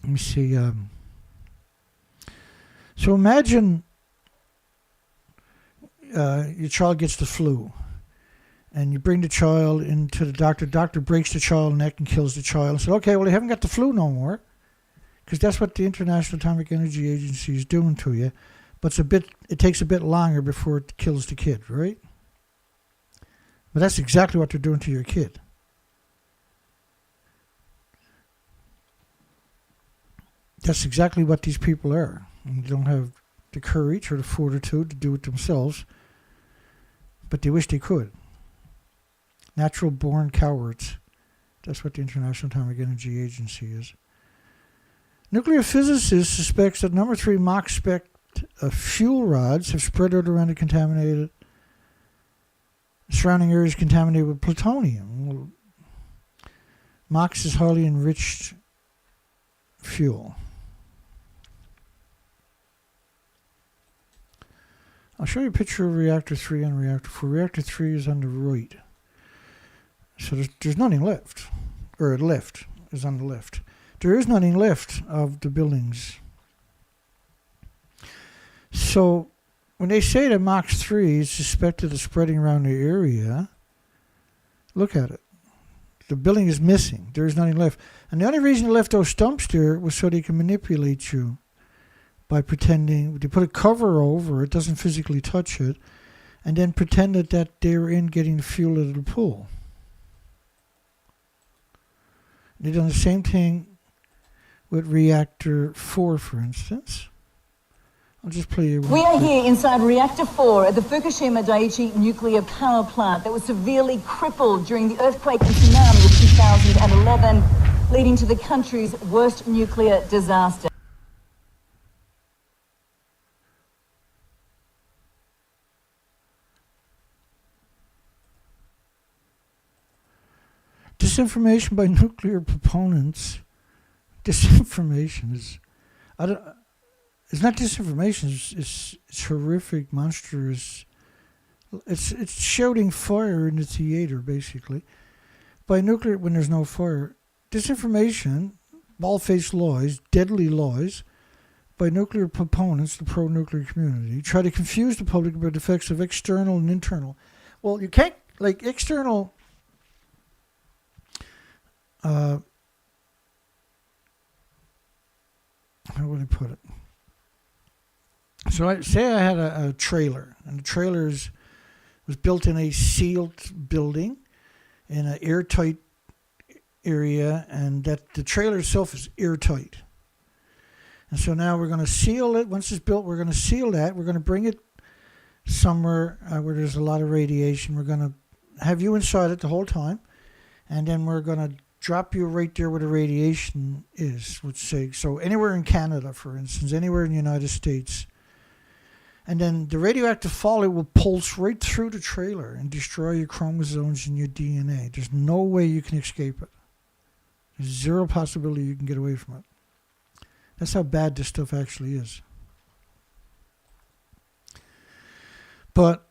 Let me see. So imagine your child gets the flu, and you bring the child into the doctor. Doctor breaks the child's neck and kills the child. So, okay, well, they haven't got the flu no more, because that's what the International Atomic Energy Agency is doing to you. But it takes a bit longer before it kills the kid, right? But that's exactly what they're doing to your kid. That's exactly what these people are. And they don't have the courage or the fortitude to do it themselves, but they wish they could. Natural-born cowards. That's what the International Atomic Energy Agency is. Nuclear physicists suspect that number 3 Mach spec fuel rods have spread out around the contaminated surrounding areas contaminated with plutonium. Well, Mach is highly enriched fuel. I'll show you a picture of Reactor 3 and Reactor 4. Reactor 3 is on the right. So there's nothing left. Or the left is on the left. There is nothing left of the buildings. So when they say that Mach 3 is suspected of spreading around the area, look at it. The building is missing. There is nothing left. And the only reason they left those stumps there was so they can manipulate you by pretending, they put a cover over it, doesn't physically touch it, and then pretended that they're in getting the fuel out of the pool. They've done the same thing with Reactor 4, for instance. I'll just play you one. We are here inside Reactor 4 at the Fukushima Daiichi nuclear power plant that was severely crippled during the earthquake and tsunami of 2011, leading to the country's worst nuclear disaster. Disinformation by nuclear proponents. Disinformation is, it's not disinformation. It's horrific, monstrous. It's shouting fire in the theater, basically. By nuclear, when there's no fire, disinformation, bald-faced lies, deadly lies, by nuclear proponents, the pro-nuclear community, try to confuse the public about the effects of external and internal. Well, you can't, like, external. How would I put it? So I had a trailer, and the trailer was built in a sealed building in an airtight area, and that the trailer itself is airtight. And so now we're going to seal it. Once it's built, we're going to seal that. We're going to bring it somewhere where there's a lot of radiation. We're going to have you inside it the whole time, and then we're going to drop you right there where the radiation is, let's say. So anywhere in Canada, for instance, anywhere in the United States. And then the radioactive fallout will pulse right through the trailer and destroy your chromosomes and your DNA. There's no way you can escape it. There's zero possibility you can get away from it. That's how bad this stuff actually is. But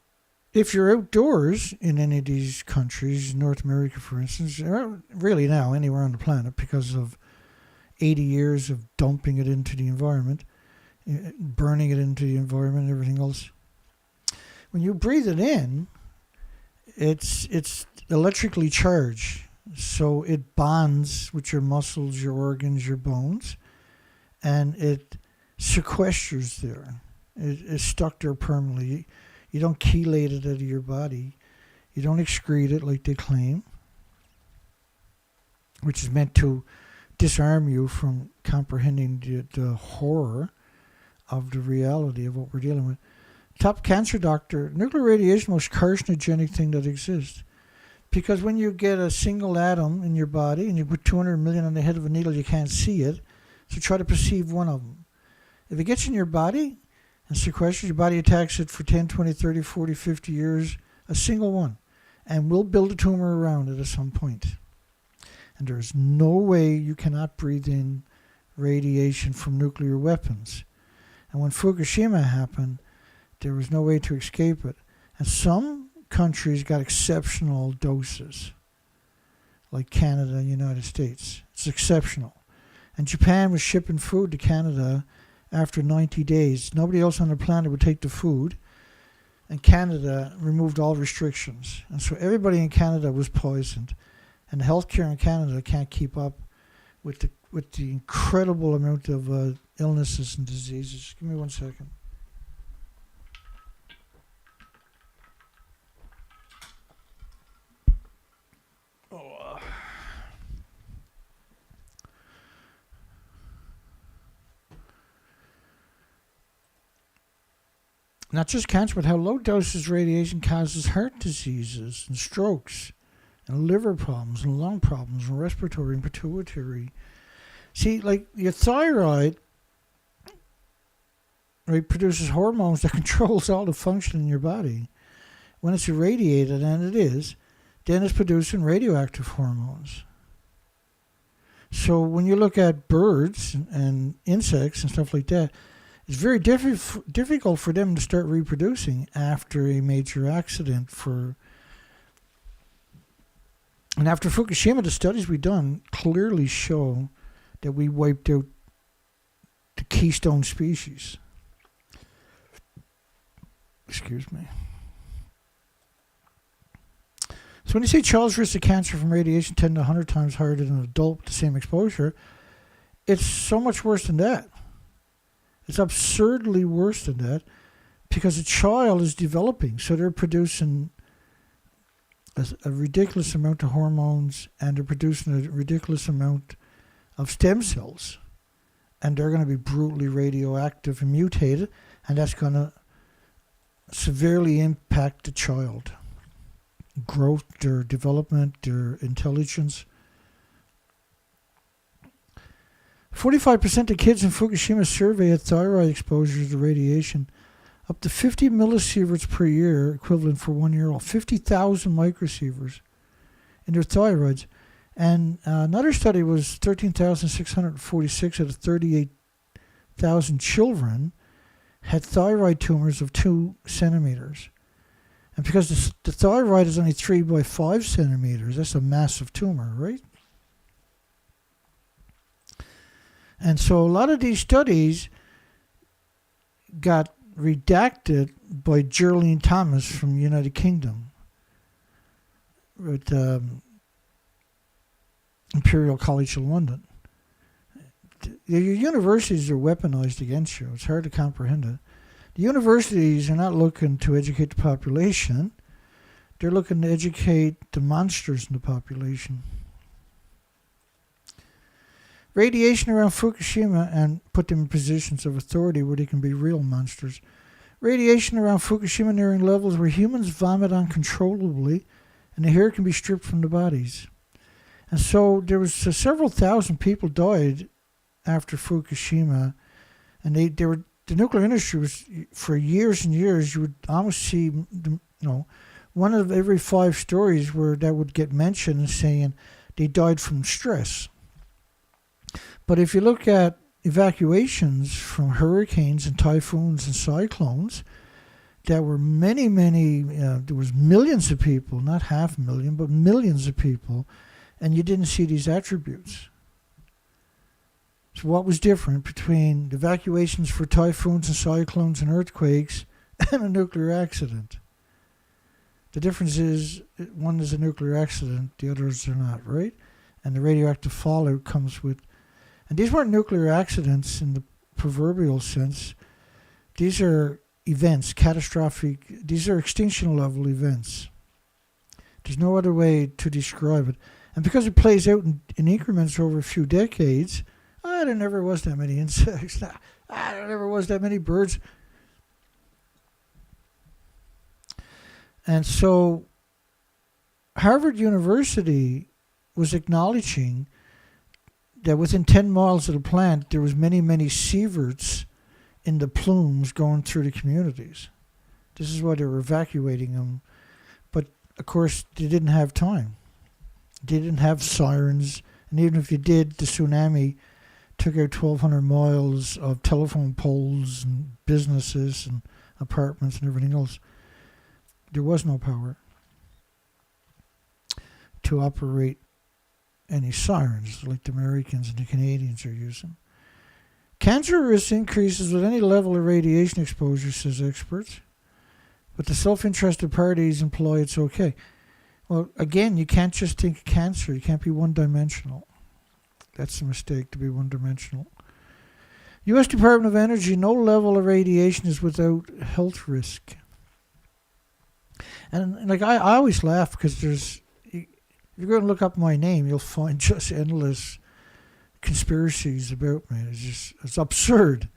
if you're outdoors in any of these countries, North America, for instance, or really now anywhere on the planet, because of 80 years of dumping it into the environment, burning it into the environment and everything else, when you breathe it in, it's electrically charged. So it bonds with your muscles, your organs, your bones, and it sequesters there. It's stuck there permanently. You don't chelate it out of your body. You don't excrete it like they claim, which is meant to disarm you from comprehending the horror of the reality of what we're dealing with. Top cancer doctor, nuclear radiation is the most carcinogenic thing that exists. Because when you get a single atom in your body and you put 200 million on the head of a needle, you can't see it. So try to perceive one of them. If it gets in your body and sequesters, your body attacks it for 10, 20, 30, 40, 50 years, a single one. And we'll build a tumor around it at some point. And there's no way you cannot breathe in radiation from nuclear weapons. And when Fukushima happened, there was no way to escape it. And some countries got exceptional doses, like Canada and United States. It's exceptional. And Japan was shipping food to Canada after 90 days. Nobody else on the planet would take the food. And Canada removed all restrictions. And so everybody in Canada was poisoned. And the healthcare in Canada can't keep up with the incredible amount of illnesses and diseases. Give me 1 second. Not just cancer, but how low doses radiation causes heart diseases and strokes and liver problems and lung problems and respiratory and pituitary. See, like your thyroid, right, produces hormones that controls all the function in your body. When it's irradiated, and it is, then it's producing radioactive hormones. So when you look at birds and insects and stuff like that, it's very difficult for them to start reproducing after a major accident. And after Fukushima, the studies we've done clearly show that we wiped out the keystone species. Excuse me. So when you say child's risk of cancer from radiation 10 to 100 times higher than an adult with the same exposure, it's so much worse than that. It's absurdly worse than that because a child is developing. So they're producing a ridiculous amount of hormones and they're producing a ridiculous amount of stem cells. And they're going to be brutally radioactive and mutated. And that's going to severely impact the child. Growth, their development, their intelligence. 45% of kids in Fukushima survey had thyroid exposure to radiation, up to 50 millisieverts per year, equivalent for 1 year old, 50,000 microsieverts in their thyroids. And another study was 13,646 out of 38,000 children had thyroid tumors of 2 centimeters. And because the thyroid is only 3 by 5 centimeters, that's a massive tumor, right? And so a lot of these studies got redacted by Geraldine Thomas from the United Kingdom at Imperial College of London. Your universities are weaponized against you. It's hard to comprehend it. The universities are not looking to educate the population. They're looking to educate the monsters in the population. Radiation around Fukushima and put them in positions of authority where they can be real monsters. Radiation around Fukushima nearing levels where humans vomit uncontrollably and the hair can be stripped from the bodies. And so there was several thousand people died after Fukushima, and the nuclear industry was, for years and years, you would almost see, one of every 5 stories where that would get mentioned and saying they died from stress. But if you look at evacuations from hurricanes and typhoons and cyclones, there were many, there was millions of people, not 500,000, but millions of people, and you didn't see these attributes. So what was different between the evacuations for typhoons and cyclones and earthquakes and a nuclear accident? The difference is one is a nuclear accident, the others are not, right? And the radioactive fallout comes with. And these weren't nuclear accidents in the proverbial sense. These are events, catastrophic. These are extinction level events. There's no other way to describe it. And because it plays out in increments over a few decades, there never was that many insects. There never was that many birds. And so Harvard University was acknowledging that within 10 miles of the plant, there was many, many sieverts in the plumes going through the communities. This is why they were evacuating them. But, of course, they didn't have time. They didn't have sirens. And even if you did, the tsunami took out 1,200 miles of telephone poles and businesses and apartments and everything else. There was no power to operate any sirens like the Americans and the Canadians are using. Cancer risk increases with any level of radiation exposure, says experts. But the self-interested parties imply it's okay. Well, again, you can't just think of cancer. You can't be one-dimensional. That's a mistake, to be one-dimensional. U.S. Department of Energy, no level of radiation is without health risk. And like I always laugh because if you're going to look up my name, you'll find just endless conspiracies about me. It's absurd.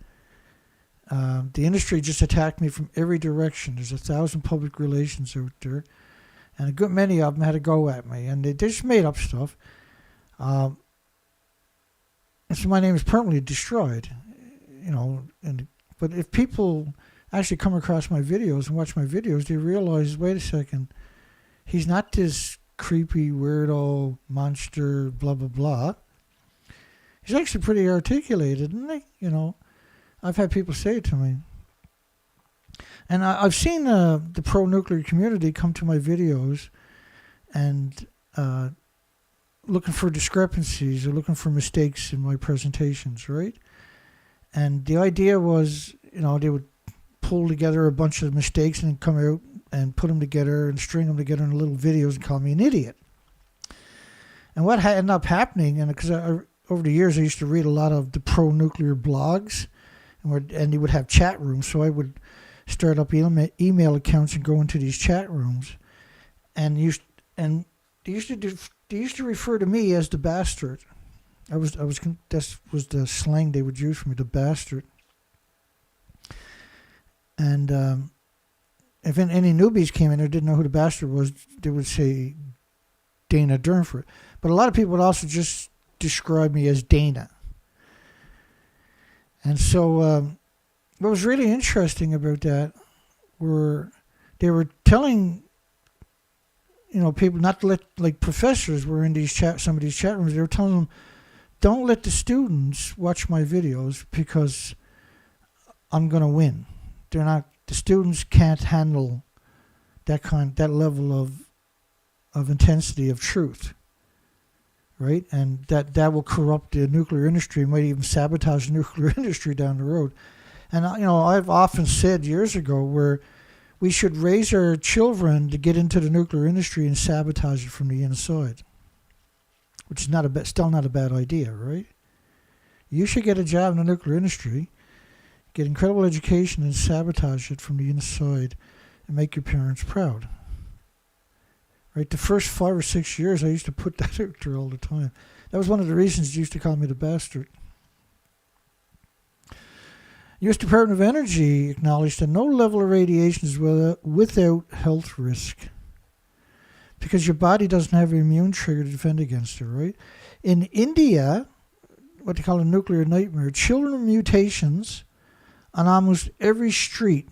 The industry just attacked me from every direction. There's 1,000 public relations out there, and a good many of them had a go at me, and they just made up stuff. And so my name is permanently destroyed, but if people actually come across my videos and watch my videos, they realize, wait a second, he's not this creepy weirdo monster, blah blah blah. He's actually pretty articulated, and I've had people say it to me. And I've seen the pro-nuclear community come to my videos and looking for discrepancies or looking for mistakes in my presentations, right? And the idea was, they would pull together a bunch of mistakes and come out and put them together and string them together in little videos and call me an idiot. And what ended up happening, and because over the years I used to read a lot of the pro-nuclear blogs, and they would have chat rooms, so I would start up email accounts and go into these chat rooms, and they used to refer to me as the bastard. That was the slang they would use for me, the bastard. And if any newbies came in or didn't know who the bastard was, they would say Dana Durnford. But a lot of people would also just describe me as Dana. And so what was really interesting about that were they were telling people not to let, like professors were in some of these chat rooms, they were telling them, don't let the students watch my videos because I'm going to win. The students can't handle that level of intensity of truth, right? And that will corrupt the nuclear industry, might even sabotage the nuclear industry down the road. And I've often said years ago where we should raise our children to get into the nuclear industry and sabotage it from the inside, which is still not a bad idea, right? You should get a job in the nuclear industry, get incredible education, and sabotage it from the inside and make your parents proud. Right? The first 5 or 6 years, I used to put that out there all the time. That was one of the reasons they used to call me the bastard. U.S. Department of Energy acknowledged that no level of radiation is without health risk, because your body doesn't have an immune trigger to defend against it, right? In India, what they call a nuclear nightmare, children with mutations on almost every street.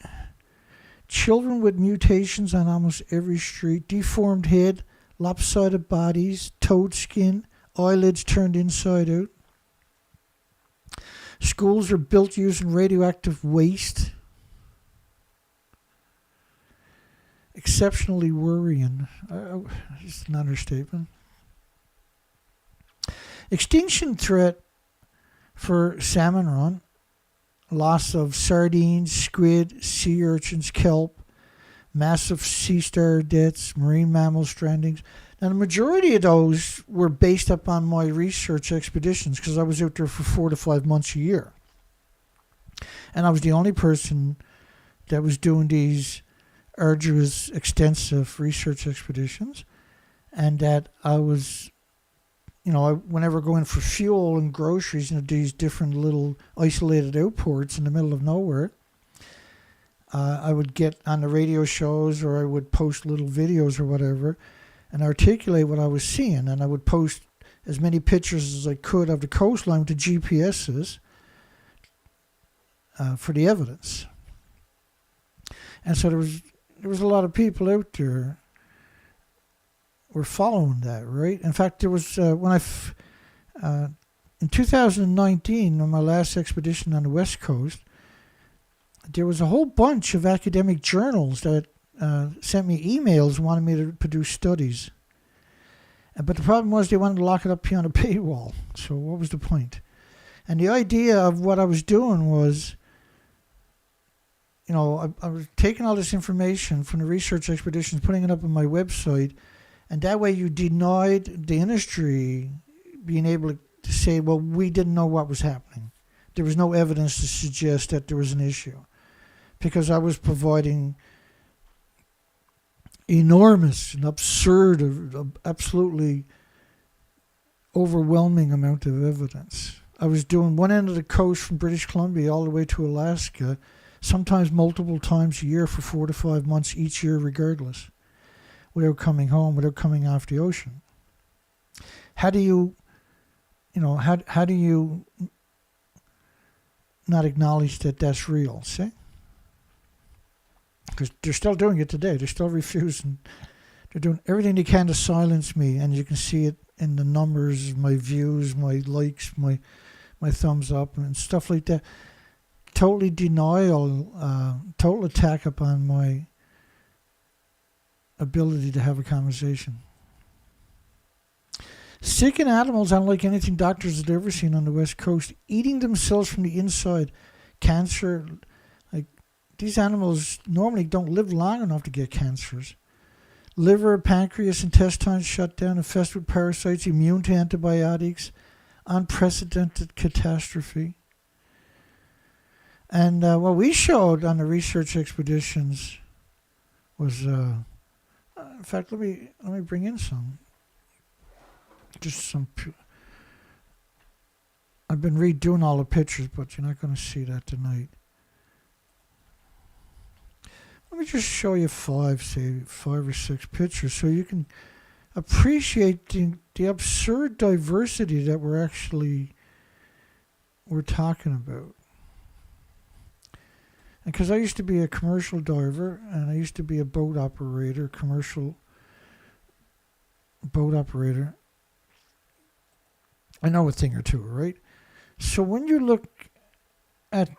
Children with mutations on almost every street, deformed head, lopsided bodies, toad skin, eyelids turned inside out. Schools are built using radioactive waste. Exceptionally worrying. It's an understatement. Extinction threat for salmon run. Loss of sardines, squid, sea urchins, kelp, massive sea star deaths, marine mammal strandings. Now, the majority of those were based upon my research expeditions because I was out there for 4 to 5 months a year. And I was the only person that was doing these arduous, extensive research expeditions. And that I was, whenever going for fuel and groceries into these different little isolated outports in the middle of nowhere, I would get on the radio shows or I would post little videos or whatever. and articulate what I was seeing. And I would post as many pictures as I could of the coastline with the GPSs for the evidence. And so there was a lot of people out there were following that, right? In fact, there was in 2019, on my last expedition on the West Coast, there was a whole bunch of academic journals that sent me emails wanting me to produce studies. But the problem was they wanted to lock it up behind a paywall. So what was the point? And the idea of what I was doing was, I was taking all this information from the research expeditions, putting it up on my website, and that way you denied the industry being able to say, well, we didn't know what was happening. There was no evidence to suggest that there was an issue, because I was providing enormous and absurd, absolutely overwhelming amount of evidence. I was doing one end of the coast from British Columbia all the way to Alaska, sometimes multiple times a year for 4 to 5 months each year regardless, without coming home, without coming off the ocean. How do you not acknowledge that that's real, see? Because they're still doing it today. They're still refusing. They're doing everything they can to silence me, and you can see it in the numbers, my views, my likes, my thumbs up, and stuff like that. Totally denial, total attack upon my ability to have a conversation. Sicking animals, unlike anything doctors had ever seen on the West Coast, eating themselves from the inside. Cancer, these animals normally don't live long enough to get cancers. Liver, pancreas, intestines shut down, infested with parasites, immune to antibiotics. Unprecedented catastrophe. And what we showed on the research expeditions was, in fact, let me bring in some. Just some. I've been redoing all the pictures, but you're not going to see that tonight. Let me just show you 5 or 6 pictures so you can appreciate the absurd diversity that we're talking about. And because I used to be a commercial diver, and I used to be a boat operator, commercial boat operator, I know a thing or two, right? So when you look at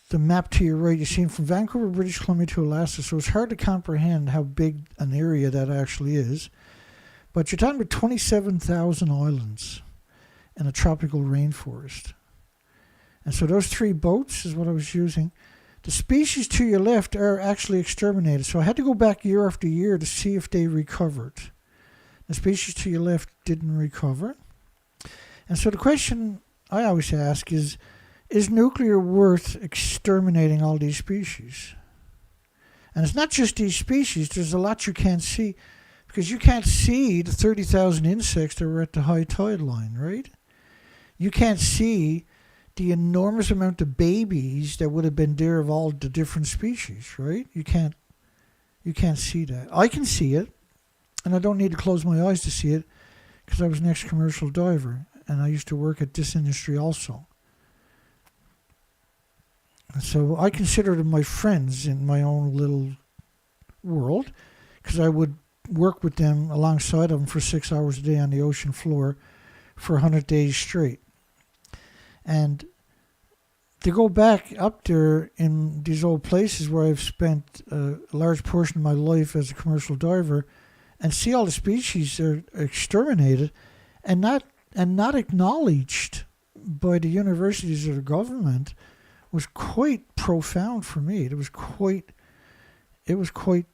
the map to your right, you see from Vancouver, British Columbia to Alaska, so it's hard to comprehend how big an area that actually is. But you're talking about 27,000 islands in a tropical rainforest. And so those 3 boats is what I was using. The species to your left are actually exterminated. So I had to go back year after year to see if they recovered. The species to your left didn't recover. And so the question I always ask is nuclear worth exterminating all these species? And it's not just these species. There's a lot you can't see, because you can't see the 30,000 insects that were at the high tide line, right? You can't see the enormous amount of babies that would have been there of all the different species, right? You can't see that. I can see it, and I don't need to close my eyes to see it, because I was an ex-commercial diver, and I used to work at this industry also. So I consider them my friends in my own little world, because I would work with them alongside of them for 6 hours a day on the ocean floor for 100 days straight. And to go back up there in these old places where I've spent a large portion of my life as a commercial diver, and see all the species that are exterminated and not acknowledged by the universities or the government, was quite profound for me. It was quite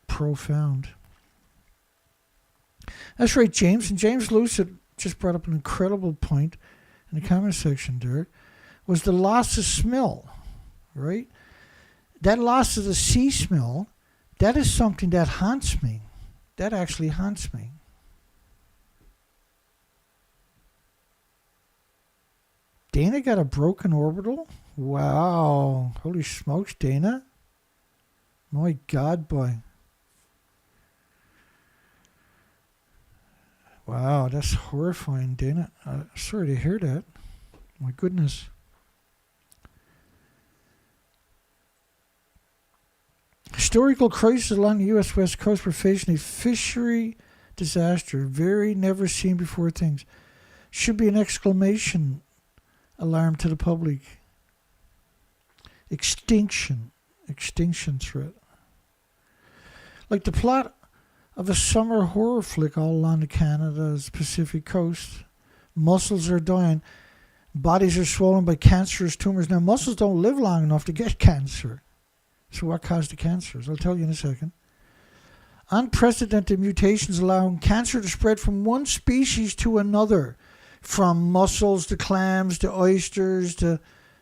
profound. That's right, James. And James Lucid just brought up an incredible point in the comment section there, was the loss of smell, right? That loss of the sea smell, that is something that haunts me. That actually haunts me. Dana got a broken orbital? Wow. Holy smokes, Dana. My God, boy. Wow, that's horrifying, Dana. Sorry to hear that. My goodness. Historical crisis along the U.S. West Coast. We're facing a fishery disaster. Very never seen before things. Should be an exclamation alarm to the public. Extinction. Extinction threat. Like the plot of a summer horror flick all along Canada's Pacific coast. Mussels are dying. Bodies are swollen by cancerous tumors. Now, mussels don't live long enough to get cancer. So what caused the cancers? I'll tell you in a second. Unprecedented mutations allowing cancer to spread from one species to another. From mussels to clams to oysters to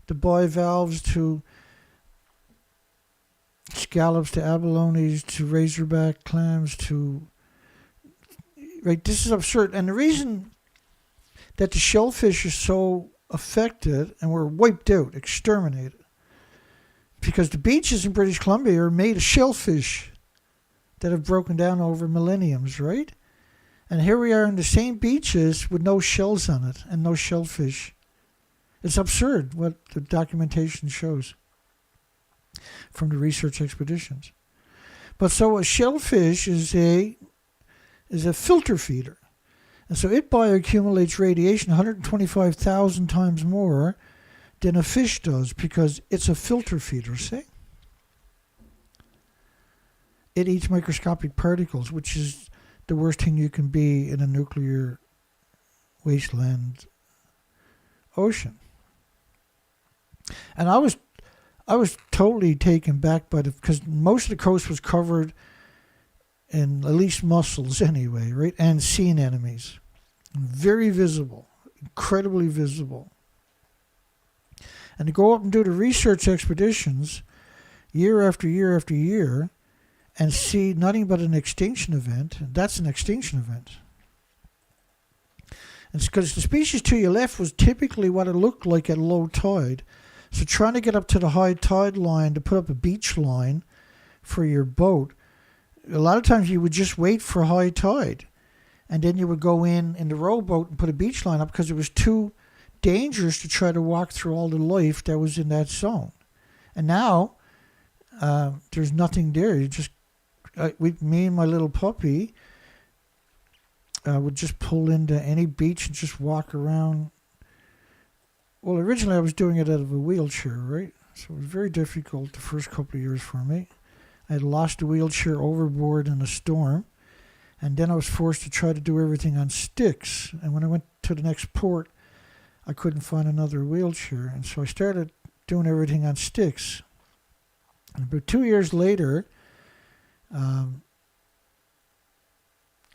bivalves to scallops to abalones to razorback clams to... Right, this is absurd. And the reason that the shellfish are so affected and were wiped out, exterminated, because the beaches in British Columbia are made of shellfish that have broken down over millenniums, right? And here we are on the same beaches with no shells on it and no shellfish. It's absurd what the documentation shows from the research expeditions. But so a shellfish is a filter feeder. And so it bioaccumulates radiation 125,000 times more than a fish does because it's a filter feeder, see? It eats microscopic particles, which is the worst thing you can be in a nuclear wasteland ocean. And I was totally taken back by because most of the coast was covered in at least mussels anyway, right? And sea anemones. Very visible, incredibly visible. And to go up and do the research expeditions year after year after year and see nothing but an extinction event, that's an extinction event. And it's because the species to your left was typically what it looked like at low tide. So trying to get up to the high tide line to put up a beach line for your boat, a lot of times you would just wait for high tide. And then you would go in the rowboat and put a beach line up because it was too dangerous to try to walk through all the life that was in that zone. And now there's nothing there. You just, me and my little puppy would just pull into any beach and just walk around. Well, originally I was doing it out of a wheelchair, right? So it was very difficult the first couple of years for me. I had lost the wheelchair overboard in a storm. And then I was forced to try to do everything on sticks. And when I went to the next port, I couldn't find another wheelchair. And so I started doing everything on sticks. And about 2 years later, I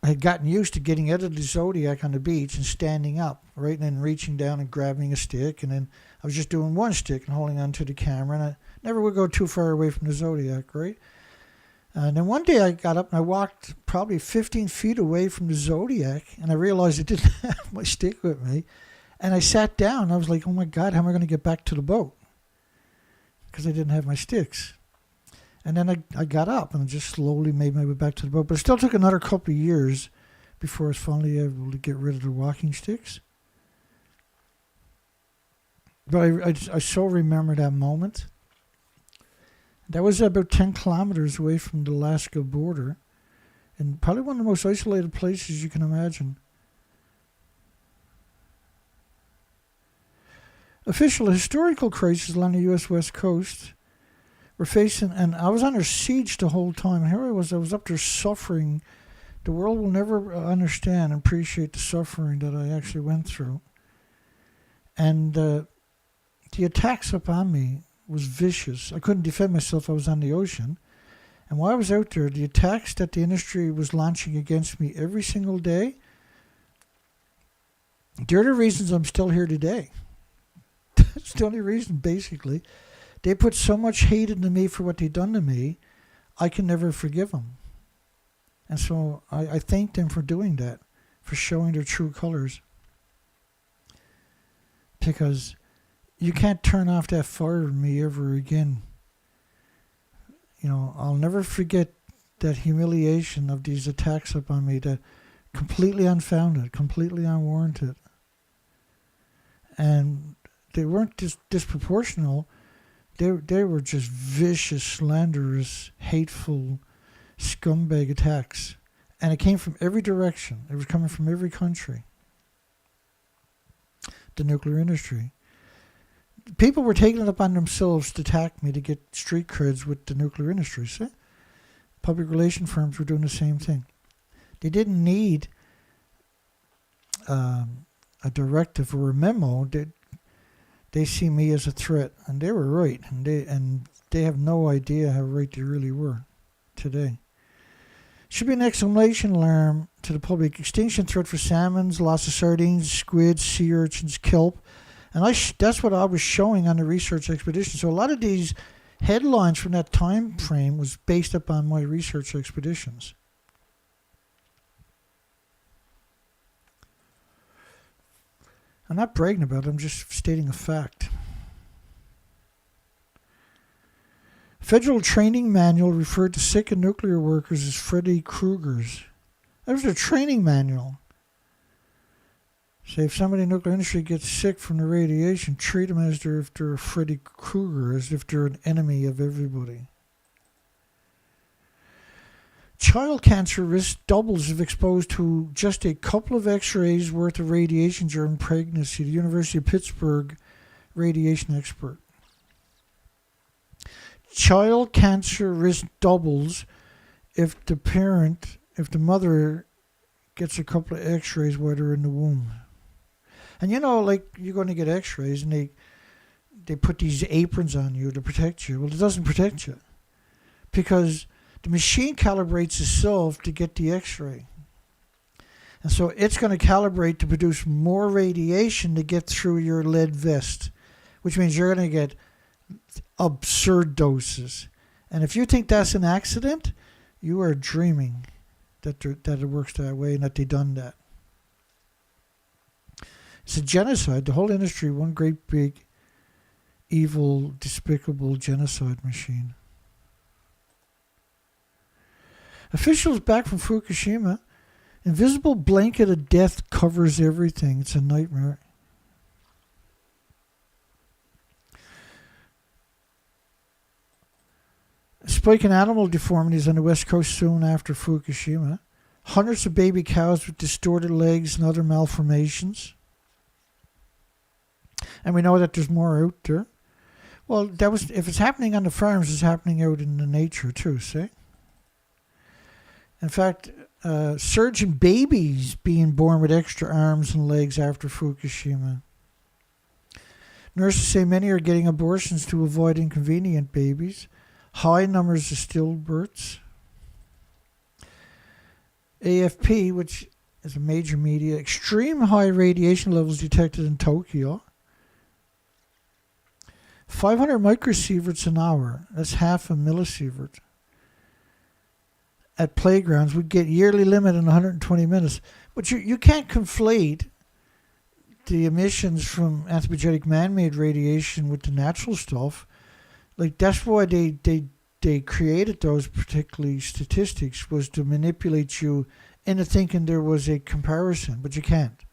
had gotten used to getting out of the Zodiac on the beach and standing up, right? And then reaching down and grabbing a stick. And then I was just doing one stick and holding onto the camera. And I never would go too far away from the Zodiac, right? And then one day I got up and I walked probably 15 feet away from the Zodiac, and I realized I didn't have my stick with me. And I sat down. I was like, oh my God, how am I going to get back to the boat? Because I didn't have my sticks. And then I got up and just slowly made my way back to the boat. But it still took another couple of years before I was finally able to get rid of the walking sticks. But I so remember that moment. That was about 10 kilometers away from the Alaska border, and probably one of the most isolated places you can imagine. Official historical crisis along the U.S. West Coast were facing, and I was under siege the whole time. And here I was up there suffering. The world will never understand and appreciate the suffering that I actually went through. And the attacks upon me was vicious. I couldn't defend myself. I was on the ocean. And while I was out there, the attacks that the industry was launching against me every single day, they're the reasons I'm still here today. That's the only reason, basically. They put so much hate into me for what they'd done to me, I can never forgive them. And so I thank them for doing that, for showing their true colors. Because you can't turn off that fire in me ever again. You know, I'll never forget that humiliation of these attacks upon me, that Completely unfounded, completely unwarranted. And they weren't just disproportional. They were just vicious, slanderous, hateful, scumbag attacks. And it came from every direction. It was coming from every country. The nuclear industry. People were taking it up on themselves to attack me to get street creds with the nuclear industry. See? Public relation firms were doing the same thing. They didn't need a directive or a memo. They see me as a threat, and they were right, and they have no idea how right they really were today. Should be an exclamation alarm to the public. Extinction threat for salmons, loss of sardines, squids, sea urchins, kelp. And that's what I was showing on the research expedition. So a lot of these headlines from that time frame was based upon my research expeditions. I'm not bragging about it, I'm just stating a fact. Federal training manual referred to sick and nuclear workers as Freddy Kruegers. That was a training manual. Say if somebody in the nuclear industry gets sick from the radiation, treat them as if they're a Freddy Krueger, as if they're an enemy of everybody. Child cancer risk doubles if exposed to just a couple of x-rays worth of radiation during pregnancy. The University of Pittsburgh radiation expert. Child cancer risk doubles if the mother gets a couple of x-rays while they're in the womb. And you know, like, you're going to get x-rays and they put these aprons on you to protect you. Well, it doesn't protect you because the machine calibrates itself to get the x-ray. And so it's going to calibrate to produce more radiation to get through your lead vest, which means you're going to get absurd doses. And if you think that's an accident, you are dreaming that it works that way and that they've done that. It's a genocide. The whole industry, one great big, evil, despicable genocide machine. Officials back from Fukushima. Invisible blanket of death covers everything. It's a nightmare. Spike in animal deformities on the west coast soon after Fukushima. Hundreds of baby cows with distorted legs and other malformations. And we know that there's more out there. Well, if it's happening on the farms, it's happening out in the nature too, see? In fact, surge in babies being born with extra arms and legs after Fukushima. Nurses say many are getting abortions to avoid inconvenient babies. High numbers of stillbirths. AFP, which is a major media, extreme high radiation levels detected in Tokyo. 500 microsieverts an hour. That's half a millisievert. At playgrounds, we get yearly limit in 120 minutes. But you can't conflate the emissions from anthropogenic man-made radiation with the natural stuff. Like, that's why they created those particularly statistics, was to manipulate you into thinking there was a comparison, but you can't.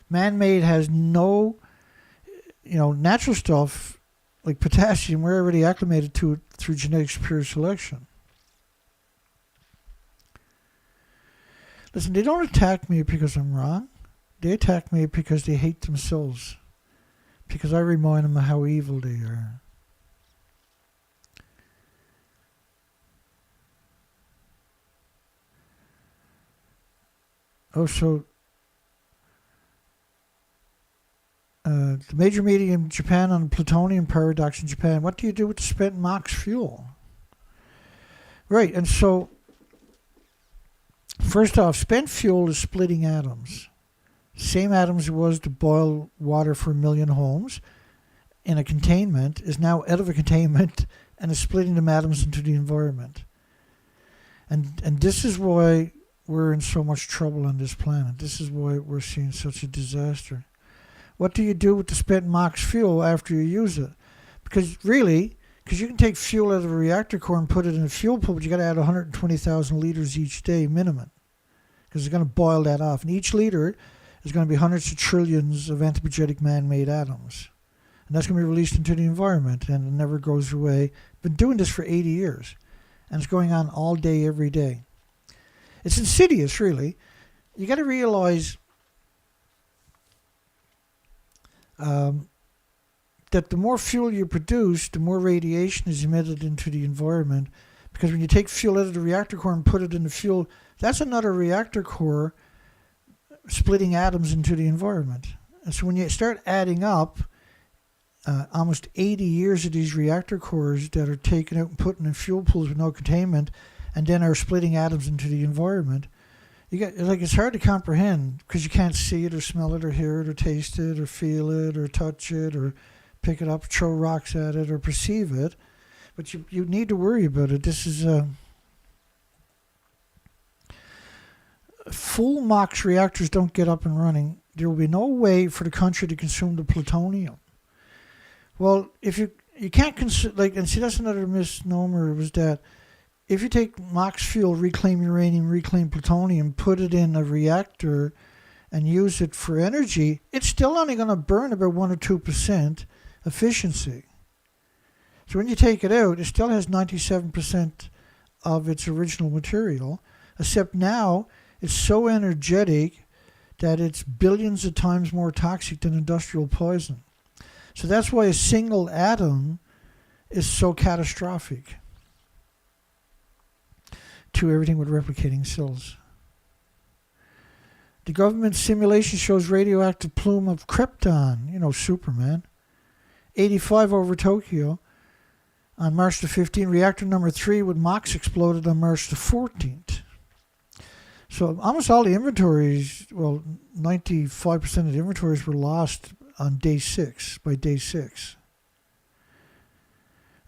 Man-made has no, natural stuff like potassium, we're already acclimated to it through genetics pure selection. Listen, they don't attack me because I'm wrong. They attack me because they hate themselves. Because I remind them of how evil they are. Also, the major meeting in Japan on plutonium paradox in Japan. What do you do with the spent MOX fuel? Right, and so, first off, spent fuel is splitting atoms. Same atoms it was to boil water for 1 million homes in a containment is now out of a containment and is splitting them atoms into the environment. And this is why we're in so much trouble on this planet. This is why we're seeing such a disaster. What do you do with the spent MOX fuel after you use it? Because you can take fuel out of a reactor core and put it in a fuel pool, but you got to add 120,000 liters each day minimum. Because because they're going to boil that off. And each liter is going to be hundreds of trillions of anthropogenic man-made atoms. And that's going to be released into the environment, and it never goes away. Been doing this for 80 years, and it's going on all day, every day. It's insidious, really. You got to realize that the more fuel you produce, the more radiation is emitted into the environment. Because when you take fuel out of the reactor core and put it in the fuel, that's another reactor core splitting atoms into the environment. And so when you start adding up almost 80 years of these reactor cores that are taken out and put in fuel pools with no containment, and then are splitting atoms into the environment, you get it's hard to comprehend because you can't see it or smell it or hear it or taste it or feel it or touch it or pick it up, throw rocks at it or perceive it. But you need to worry about it. This is full MOX reactors don't get up and running. There will be no way for the country to consume the plutonium. Well, if you can't consume, and see, that's another misnomer, was that if you take MOX fuel, reclaim uranium, reclaim plutonium, put it in a reactor and use it for energy, it's still only going to burn about 1 or 2% efficiency. So when you take it out, it still has 97% of its original material, except now it's so energetic that it's billions of times more toxic than industrial poison. So that's why a single atom is so catastrophic to everything with replicating cells. The government simulation shows radioactive plume of krypton, Superman, 85 over Tokyo on March the 15th. Reactor number 3 with MOX exploded on March the 14th. So almost all the inventories, 95% of the inventories were lost on by day 6.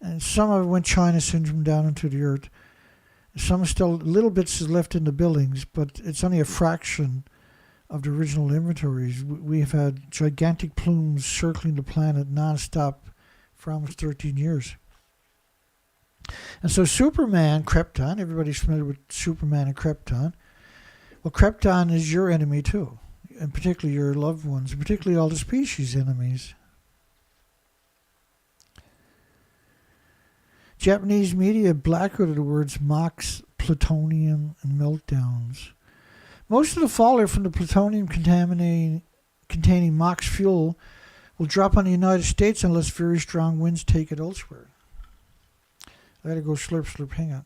And some of it went China syndrome down into the earth. Some still, little bits is left in the buildings, but it's only a fraction of the original inventories. We have had gigantic plumes circling the planet non-stop for almost 13 years. And so Superman, Krypton, everybody's familiar with Superman and Krypton. Well, Krypton is your enemy too, and particularly your loved ones, and particularly all the species enemies. Japanese media blackcoded the words MOX, plutonium, and meltdowns. Most of the fallout from the plutonium containing MOX fuel will drop on the United States unless very strong winds take it elsewhere. I gotta go slurp, hang on.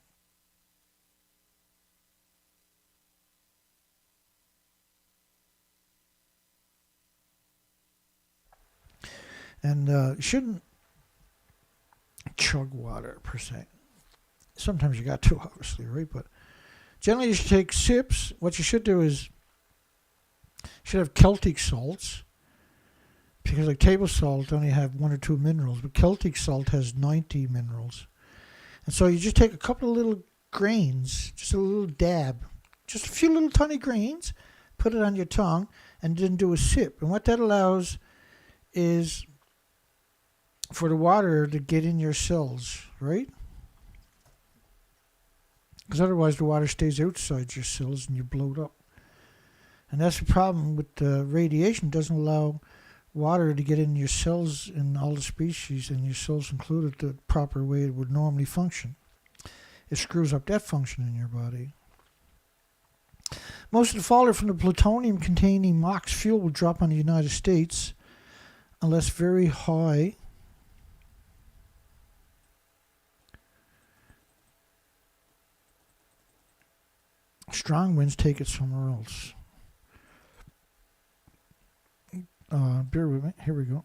And you shouldn't chug water per se. Sometimes you got to, obviously, right? But generally you should take sips. What you should do is you should have Celtic salts, because like table salt only have 1 or 2 minerals, but Celtic salt has 90 minerals. And so you just take a couple of little grains, just a little dab, just a few little tiny grains, put it on your tongue, and then do a sip. And what that allows is for the water to get in your cells, right? Because otherwise the water stays outside your cells and you bloat up. And that's the problem with radiation. It doesn't allow water to get in your cells in all the species, and your cells included, the proper way it would normally function. It screws up that function in your body. Most of the fallout from the plutonium containing MOX fuel will drop on the United States unless very high strong winds take it somewhere else. Bear with me. Here we go.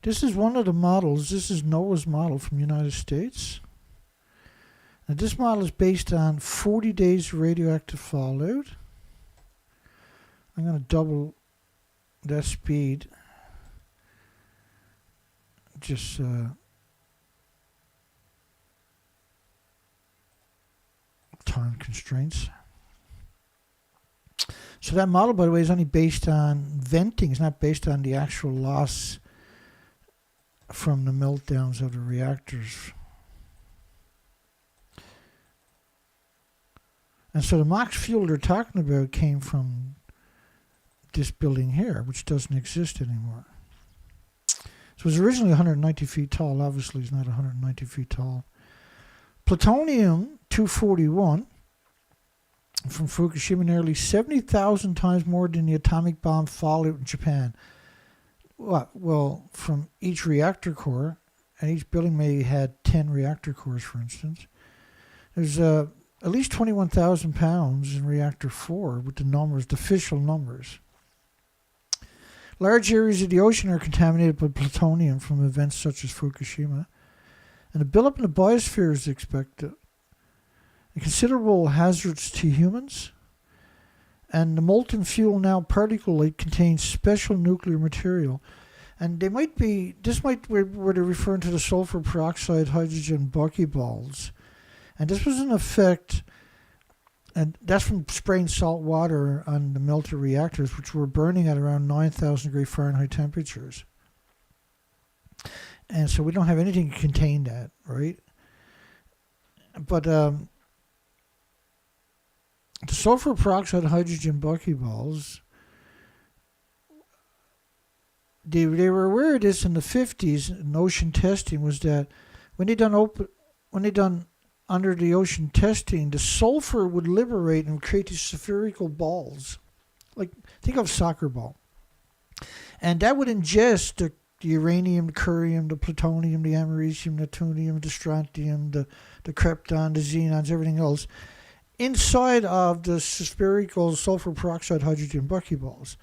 This is one of the models. This is NOAA's model from the United States. Now, this model is based on 40 days of radioactive fallout. I'm going to double that speed. Just time constraints. So that model, by the way, is only based on venting. It's not based on the actual loss from the meltdowns of the reactors. And so the max fuel they're talking about came from this building here, which doesn't exist anymore. So it was originally 190 feet tall. Obviously, it's not 190 feet tall. Plutonium-241 from Fukushima, nearly 70,000 times more than the atomic bomb fallout in Japan. What? Well, from each reactor core, and each building may had 10 reactor cores, for instance. There's at least 21,000 pounds in Reactor 4 with the numbers, the official numbers. Large areas of the ocean are contaminated by plutonium from events such as Fukushima, and the buildup in the biosphere is expected. A considerable hazards to humans, and the molten fuel now particulate contains special nuclear material. And they might be, this might where they're referring to the sulfur peroxide hydrogen buckyballs. And this was in effect, and that's from spraying salt water on the melted reactors, which were burning at around 9,000 degree Fahrenheit temperatures. And so we don't have anything to contain that, right? But the sulfur peroxide hydrogen buckyballs, they were aware of this in the 50s in ocean testing, was that when they done under the ocean testing, the sulfur would liberate and create these spherical balls. Like, think of a soccer ball. And that would ingest the uranium, the curium, the plutonium, the americium, the neptunium, the strontium, the krypton, the xenons, everything else, inside of the spherical sulfur peroxide hydrogen buckyballs.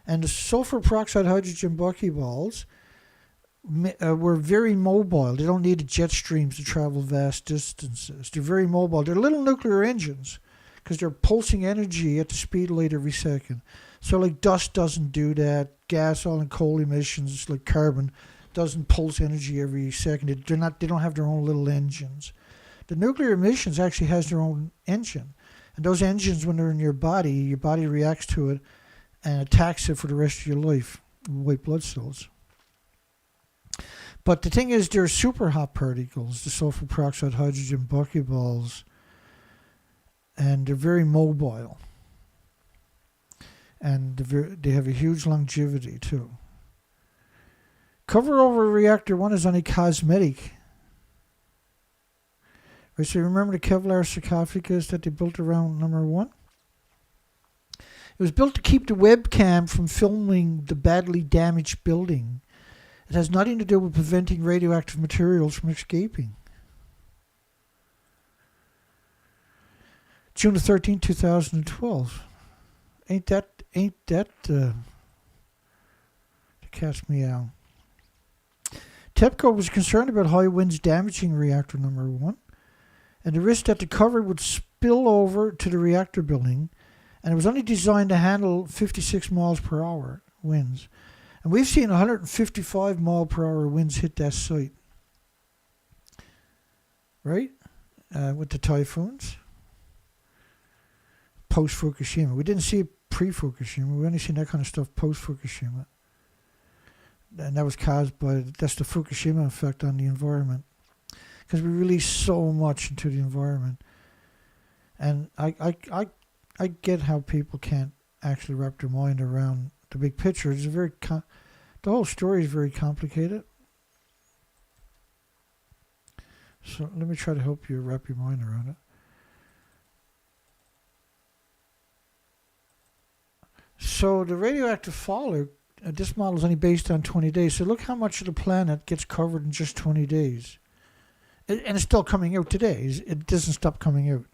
And the sulfur peroxide hydrogen buckyballs were very mobile. They don't need jet streams to travel vast distances. They're very mobile. They're little nuclear engines because they're pulsing energy at the speed of light every second. So like dust doesn't do that. Gas, oil, and coal emissions like carbon doesn't pulse energy every second. They don't have their own little engines. The nuclear emissions actually has their own engine. And those engines, when they're in your body reacts to it and attacks it for the rest of your life, white blood cells. But the thing is, they're super hot particles, the sulfur peroxide hydrogen buckyballs, and they're very mobile. And they have a huge longevity, too. Cover over Reactor 1 is only cosmetic. Right, so remember the Kevlar sarcophagus that they built around number 1? It was built to keep the webcam from filming the badly damaged building. It has nothing to do with preventing radioactive materials from escaping. June 13, 2012. Ain't that to catch me out. TEPCO was concerned about high winds damaging reactor number 1 and the risk that the cover would spill over to the reactor building, and it was only designed to handle 56 miles per hour winds. And we've seen 155 mile per hour winds hit that site, right? With the typhoons. Post-Fukushima. We didn't see it pre-Fukushima. We only seen that kind of stuff post-Fukushima. And that was caused by, that's the Fukushima effect on the environment. Because we release so much into the environment. And I get how people can't actually wrap their mind around the big picture. It's the whole story is very complicated. So let me try to help you wrap your mind around it. So the radioactive fallout, this model is only based on 20 days. So look how much of the planet gets covered in just 20 days. And it's still coming out today. It doesn't stop coming out.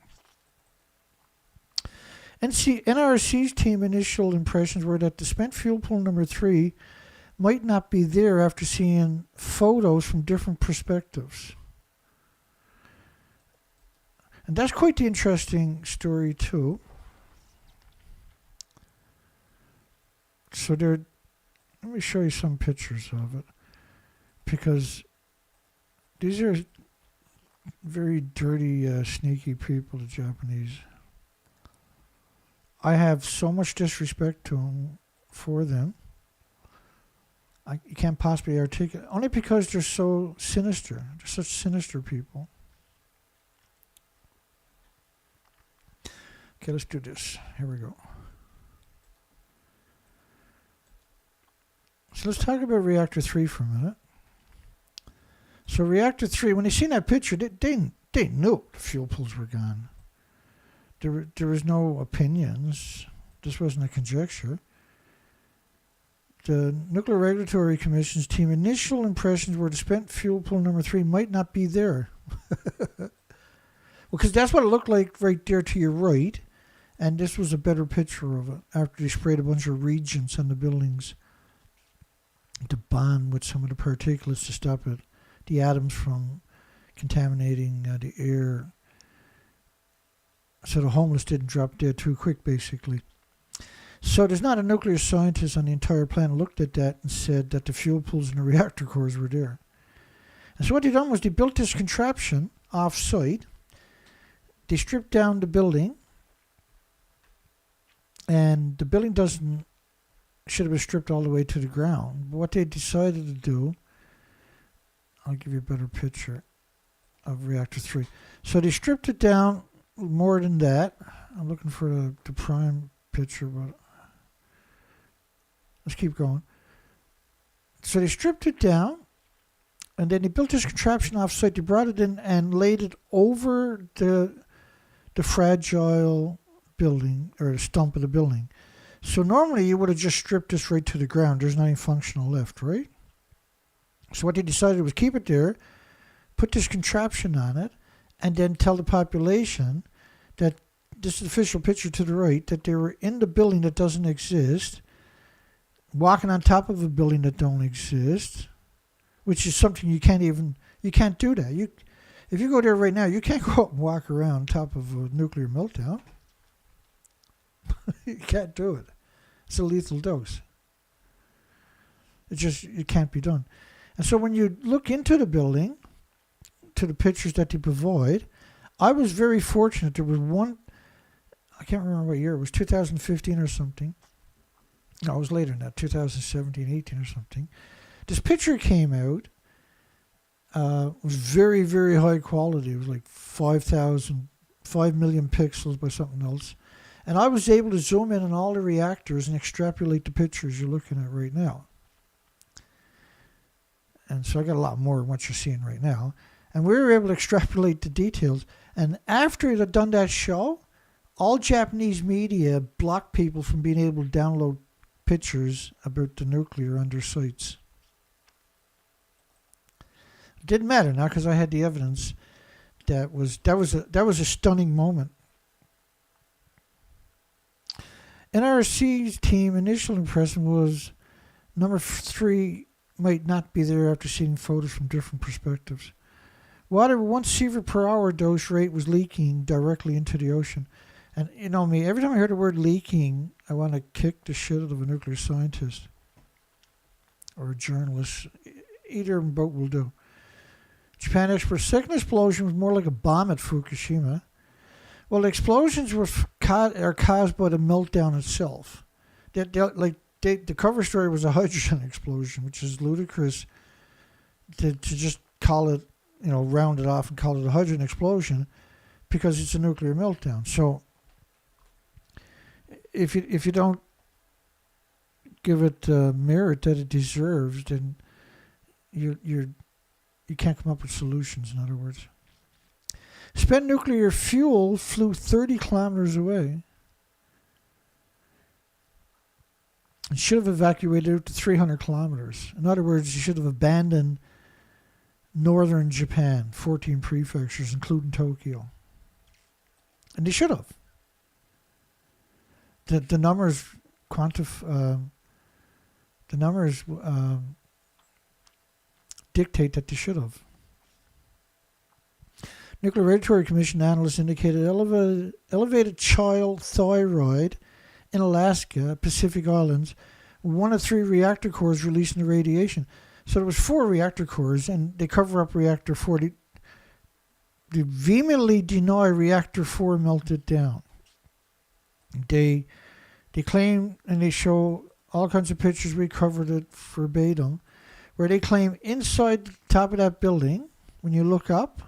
NRC's team initial impressions were that the spent fuel pool number 3 might not be there after seeing photos from different perspectives. And that's quite the interesting story too. So let me show you some pictures of it, because these are very dirty, sneaky people, the Japanese. I have so much disrespect for them. You can't possibly articulate, only because they're so sinister. They're such sinister people. Okay, let's do this. Here we go. So let's talk about Reactor 3 for a minute. So Reactor 3, when they seen that picture, they knew the fuel pools were gone. There was no opinions. This wasn't a conjecture. The Nuclear Regulatory Commission's team initial impressions were the spent fuel pool number 3 might not be there. Well, because that's what it looked like right there to your right. And this was a better picture of it after they sprayed a bunch of reagents on the buildings to bond with some of the particulates to stop it, the atoms from contaminating the air. So the homeless didn't drop dead too quick, basically. So there's not a nuclear scientist on the entire planet looked at that and said that the fuel pools and the reactor cores were there. And so what they done was they built this contraption off-site. They stripped down the building, and the building should have been stripped all the way to the ground. But what they decided to do, I'll give you a better picture of Reactor 3. So they stripped it down more than that. I'm looking for the prime picture, but let's keep going. So they stripped it down, and then they built this contraption off-site. They brought it in and laid it over the fragile building, or the stump of the building. So normally you would have just stripped this right to the ground. There's nothing functional left, right? So what they decided was keep it there, put this contraption on it, and then tell the population that, this is the official picture to the right, that they were in the building that doesn't exist, walking on top of a building that don't exist, which is something you can't do that. If you go there right now, you can't go up and walk around on top of a nuclear meltdown. You can't do it. It's a lethal dose. It can't be done. And so when you look into the building, to the pictures that they provide, I was very fortunate. There was one, I can't remember what year, it was 2015 or something. No, it was later than that, 2017, 18 or something. This picture came out, was very, very high quality. It was like 5 million pixels by something else. And I was able to zoom in on all the reactors and extrapolate the pictures you're looking at right now. And so I got a lot more than what you're seeing right now. And we were able to extrapolate the details. And after it had done that show, all Japanese media blocked people from being able to download pictures about the nuclear on their sites. It didn't matter now because I had the evidence. That was a stunning moment. NRC's team initial impression was number 3 might not be there after seeing photos from different perspectives. Water 1 sievert per hour dose rate was leaking directly into the ocean. And you know me, every time I hear the word leaking, I want to kick the shit out of a nuclear scientist or a journalist. Either boat will do. Japan experts, second explosion was more like a bomb at Fukushima. Well, the explosions are caused by the meltdown itself. The cover story was a hydrogen explosion, which is ludicrous to just call it, round it off and call it a hydrogen explosion because it's a nuclear meltdown. So if you don't give it merit that it deserves, then you can't come up with solutions, in other words. Spent nuclear fuel flew 30 kilometers away and should have evacuated out to 300 kilometers. In other words, you should have abandoned northern Japan, 14 prefectures, including Tokyo. And they should have. The numbers dictate that they should have. Nuclear Regulatory Commission analysts indicated elevated child thyroid in Alaska, Pacific Islands, 1 of 3 reactor cores releasing the radiation. So there was 4 reactor cores, and they cover up Reactor 4. They vehemently deny Reactor 4 melted down. They claim, and they show all kinds of pictures, we covered it verbatim, where they claim inside the top of that building, when you look up,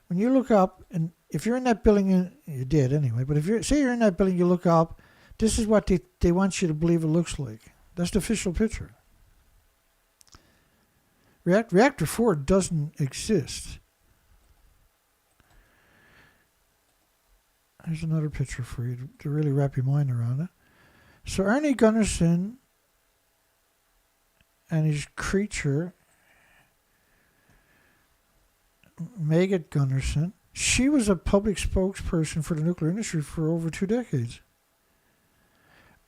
when you look up, and if you're in that building, you did anyway, but if you're in that building, you look up, this is what they want you to believe it looks like. That's the official picture. Reactor 4 doesn't exist. Here's another picture for you to really wrap your mind around it. So Ernie Gunnarsson and his creature, Megat Gunnarsson, she was a public spokesperson for the nuclear industry for over 2 decades.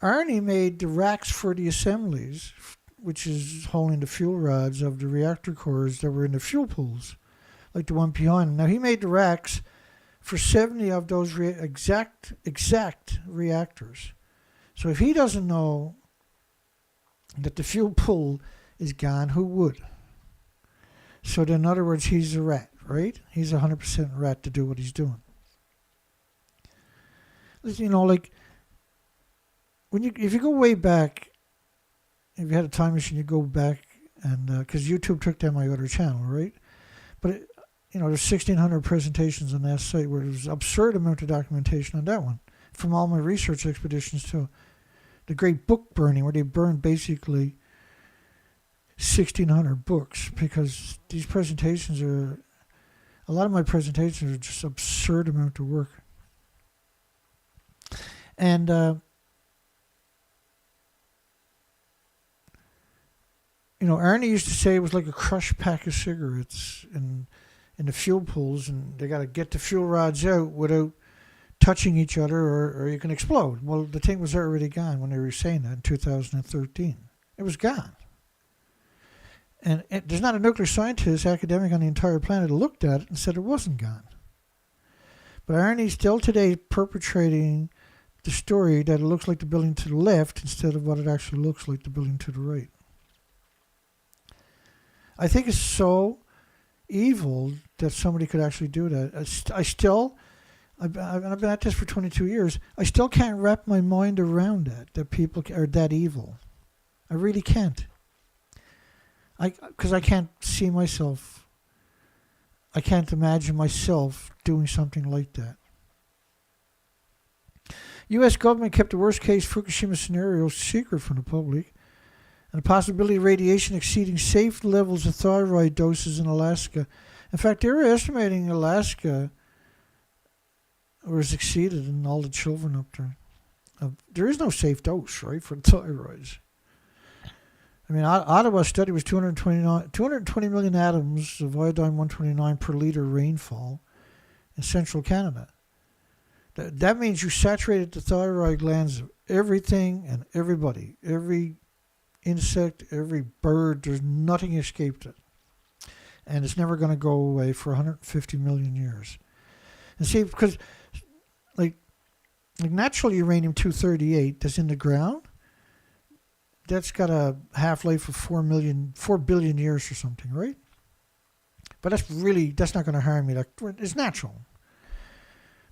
Arnie made the racks for the assemblies, which is holding the fuel rods of the reactor cores that were in the fuel pools, like the one behind him. Now, he made the racks for 70 of those exact reactors. So if he doesn't know that the fuel pool is gone, who would? So in other words, he's a rat, right? He's 100% rat to do what he's doing. You know, like, if you go way back, if you had a time machine, you go back, and because YouTube took down my other channel, right? But there's 1,600 presentations on that site where there's absurd amount of documentation on that one from all my research expeditions too. The Great Book Burning, where they burned basically 1,600 books, because these presentations a lot of my presentations are just absurd amount of work. And Arnie used to say it was like a crushed pack of cigarettes in the fuel pools, and they got to get the fuel rods out without touching each other, or you can explode. Well, the thing was already gone when they were saying that in 2013. It was gone. And there's not a nuclear scientist, academic on the entire planet who looked at it and said it wasn't gone. But Arnie's still today perpetrating the story that it looks like the building to the left instead of what it actually looks like, the building to the right. I think it's so evil that somebody could actually do that. I've been at this for 22 years. I still can't wrap my mind around that people are that evil. I really can't. Because I can't see myself. I can't imagine myself doing something like that. U.S. government kept the worst case Fukushima scenario secret from the public, and the possibility of radiation exceeding safe levels of thyroid doses in Alaska. In fact, they were estimating Alaska was exceeded in all the children up there. There is no safe dose, right, for thyroids. I mean, Ottawa study was 220 million atoms of iodine-129 per liter rainfall in central Canada. That means you saturated the thyroid glands of everything and everybody, every insect, every bird. There's nothing escaped it. And it's never going to go away for 150 million years. And see, because like natural uranium-238 that's in the ground, that's got a half-life of 4 billion years or something, right? But that's not going to harm you. It's natural.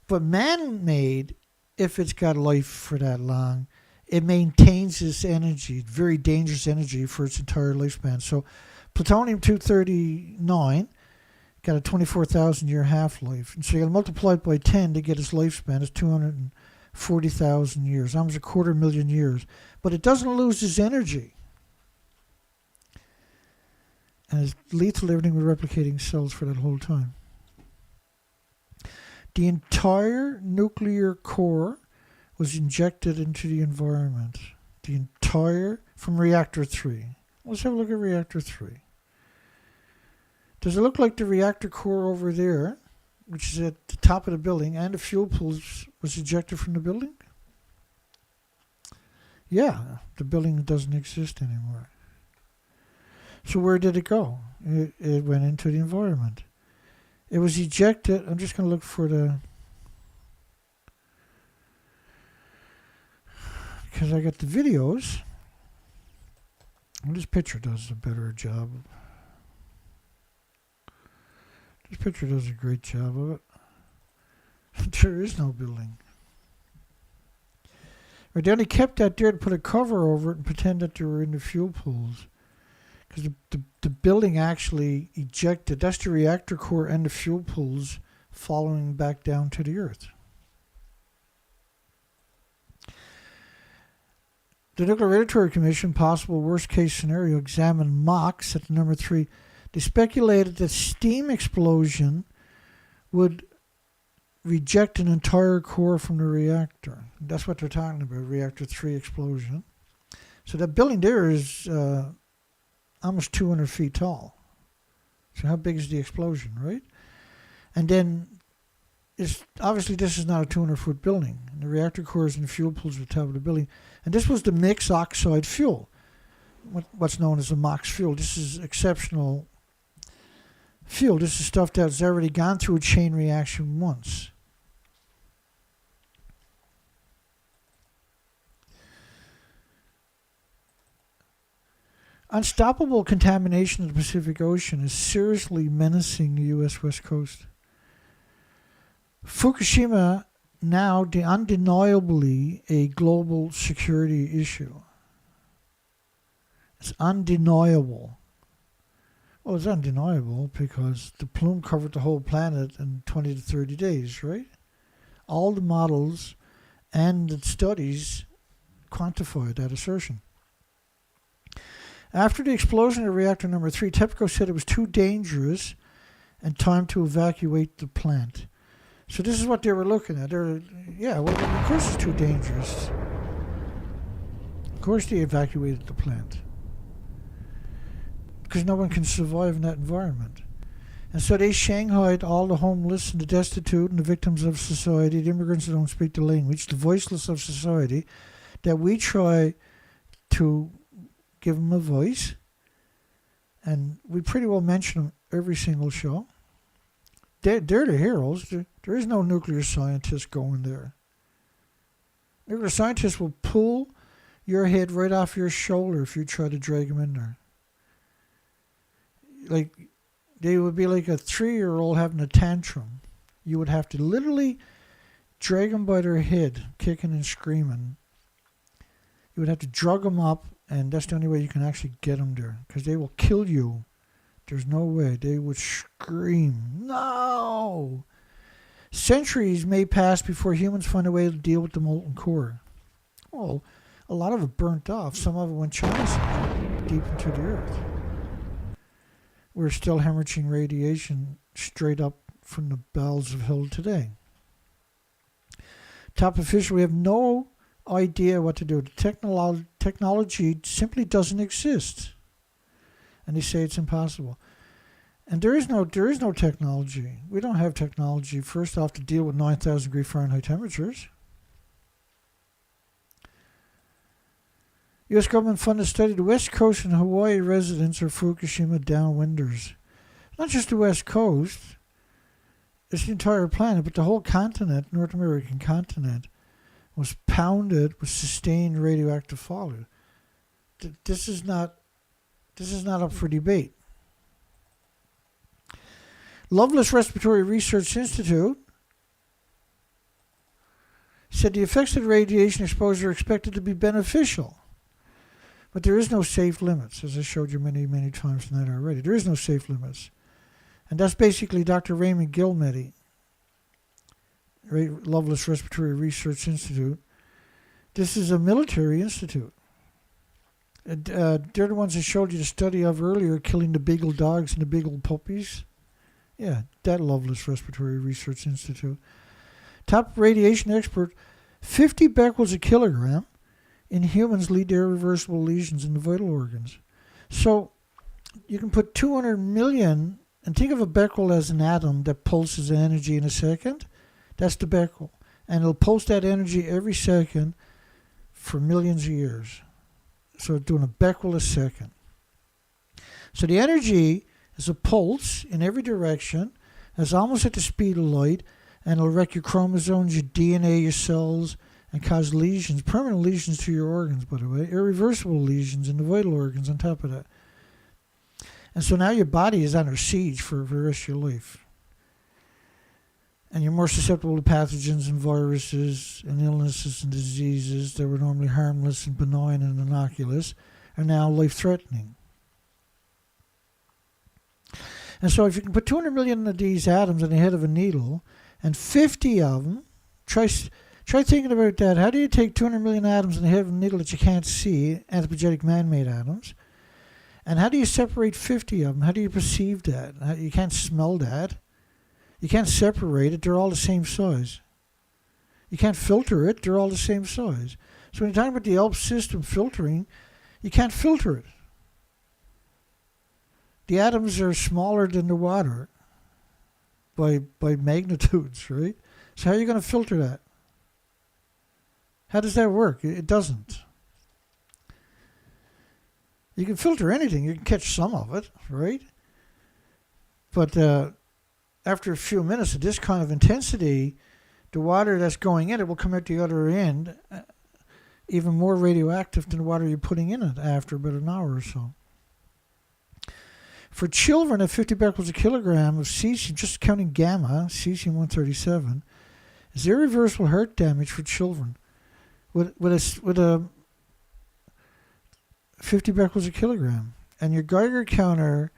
But man-made, if it's got life for that long, it maintains its energy, very dangerous energy for its entire lifespan. So plutonium-239 got a 24,000-year half-life. And so you got to multiply it by 10 to get its lifespan. It's 240,000 years, almost 250,000 years. But it doesn't lose its energy. And it's lethal to everything with replicating cells for that whole time. The entire nuclear core was injected into the environment. From Reactor 3. Let's have a look at Reactor 3. Does it look like the reactor core over there, which is at the top of the building, and the fuel pools was ejected from the building? Yeah, the building doesn't exist anymore. So where did it go? It went into the environment. It was ejected. I'm just going to look for because I got the videos. Well, this picture does a better job. This picture does a great job of it. There is no building. Right, they only kept that there to put a cover over it and pretend that they were in the fuel pools. Because the building actually ejected. That's the reactor core and the fuel pools following back down to the Earth. The Nuclear Regulatory Commission, possible worst-case scenario, examined MOX at number 3. They speculated that steam explosion would reject an entire core from the reactor. That's what they're talking about, reactor 3 explosion. So that building there is almost 200 feet tall. So how big is the explosion, right? And then, obviously this is not a 200-foot building. And the reactor cores and the fuel pools at the top of the building. And this was the mixed oxide fuel, what's known as the MOX fuel. This is exceptional fuel. This is stuff that's already gone through a chain reaction once. Unstoppable contamination of the Pacific Ocean is seriously menacing the U.S. West Coast. Fukushima now undeniably a global security issue. It's undeniable. Well, it's undeniable because the plume covered the whole planet in 20 to 30 days, right? All the models and the studies quantify that assertion. After the explosion of reactor number 3, TEPCO said it was too dangerous and time to evacuate the plant. So this is what they were looking at. Of course it's too dangerous. Of course they evacuated the plant. Because no one can survive in that environment. And so they shanghaied all the homeless and the destitute and the victims of society, the immigrants that don't speak the language, the voiceless of society, that we try to give them a voice. And we pretty well mention them every single show. They're the heroes. There is no nuclear scientist going there. Nuclear scientists will pull your head right off your shoulder if you try to drag them in there. Like, they would be like a 3-year-old having a tantrum. You would have to literally drag them by their head, kicking and screaming. You would have to drug them up, and that's the only way you can actually get them there, because they will kill you. There's no way. They would scream, no! Centuries may pass before humans find a way to deal with the molten core. Well, a lot of it burnt off. Some of it went China deep into the earth. We're still hemorrhaging radiation straight up from the bowels of hell today. Top official, we have no idea what to do. The technology simply doesn't exist. And they say it's impossible. And there is no technology. We don't have technology, first off, to deal with 9,000 degree Fahrenheit temperatures. U.S. government funded study, the West Coast and Hawaii residents are Fukushima downwinders. Not just the West Coast, it's the entire planet, but the whole continent, North American continent, was pounded with sustained radioactive fallout. This is not up for debate. Loveless Respiratory Research Institute said the effects of radiation exposure are expected to be beneficial. But there is no safe limits, as I showed you many, many times tonight already. There is no safe limits. And that's basically Dr. Raymond Gilmedy, Loveless Respiratory Research Institute. This is a military institute. They're the ones I showed you the study of earlier, killing the beagle dogs and the beagle puppies. Yeah, that Loveless Respiratory Research Institute. Top radiation expert, 50 becquerels a kilogram in humans lead to irreversible lesions in the vital organs. So you can put 200 million, and think of a becquerel as an atom that pulses energy in a second. That's the becquerel. And it'll pulse that energy every second for millions of years. So doing a becquerel a second. So the energy is a pulse in every direction, is almost at the speed of light, and it'll wreck your chromosomes, your DNA, your cells, and cause lesions, permanent lesions to your organs, by the way, irreversible lesions in the vital organs on top of that. And so now your body is under siege for the rest of your life. And you're more susceptible to pathogens and viruses and illnesses and diseases that were normally harmless and benign and innocuous are now life-threatening. And so if you can put 200 million of these atoms on the head of a needle, and 50 of them, try thinking about that. How do you take 200 million atoms on the head of a needle that you can't see, anthropogenic man-made atoms, and how do you separate 50 of them? How do you perceive that? You can't smell that. You can't separate it. They're all the same size. You can't filter it. They're all the same size. So when you're talking about the ALP system filtering, you can't filter it. The atoms are smaller than the water by magnitudes, right? So how are you going to filter that? How does that work? It doesn't. You can filter anything. You can catch some of it, right? But after a few minutes of this kind of intensity, the water that's going in it will come out the other end even more radioactive than the water you're putting in it after about an hour or so. For children at 50 becquerels a kilogram of cesium, just counting gamma, cesium-137, is irreversible heart damage for children with a 50 becquerels a kilogram. And your Geiger counter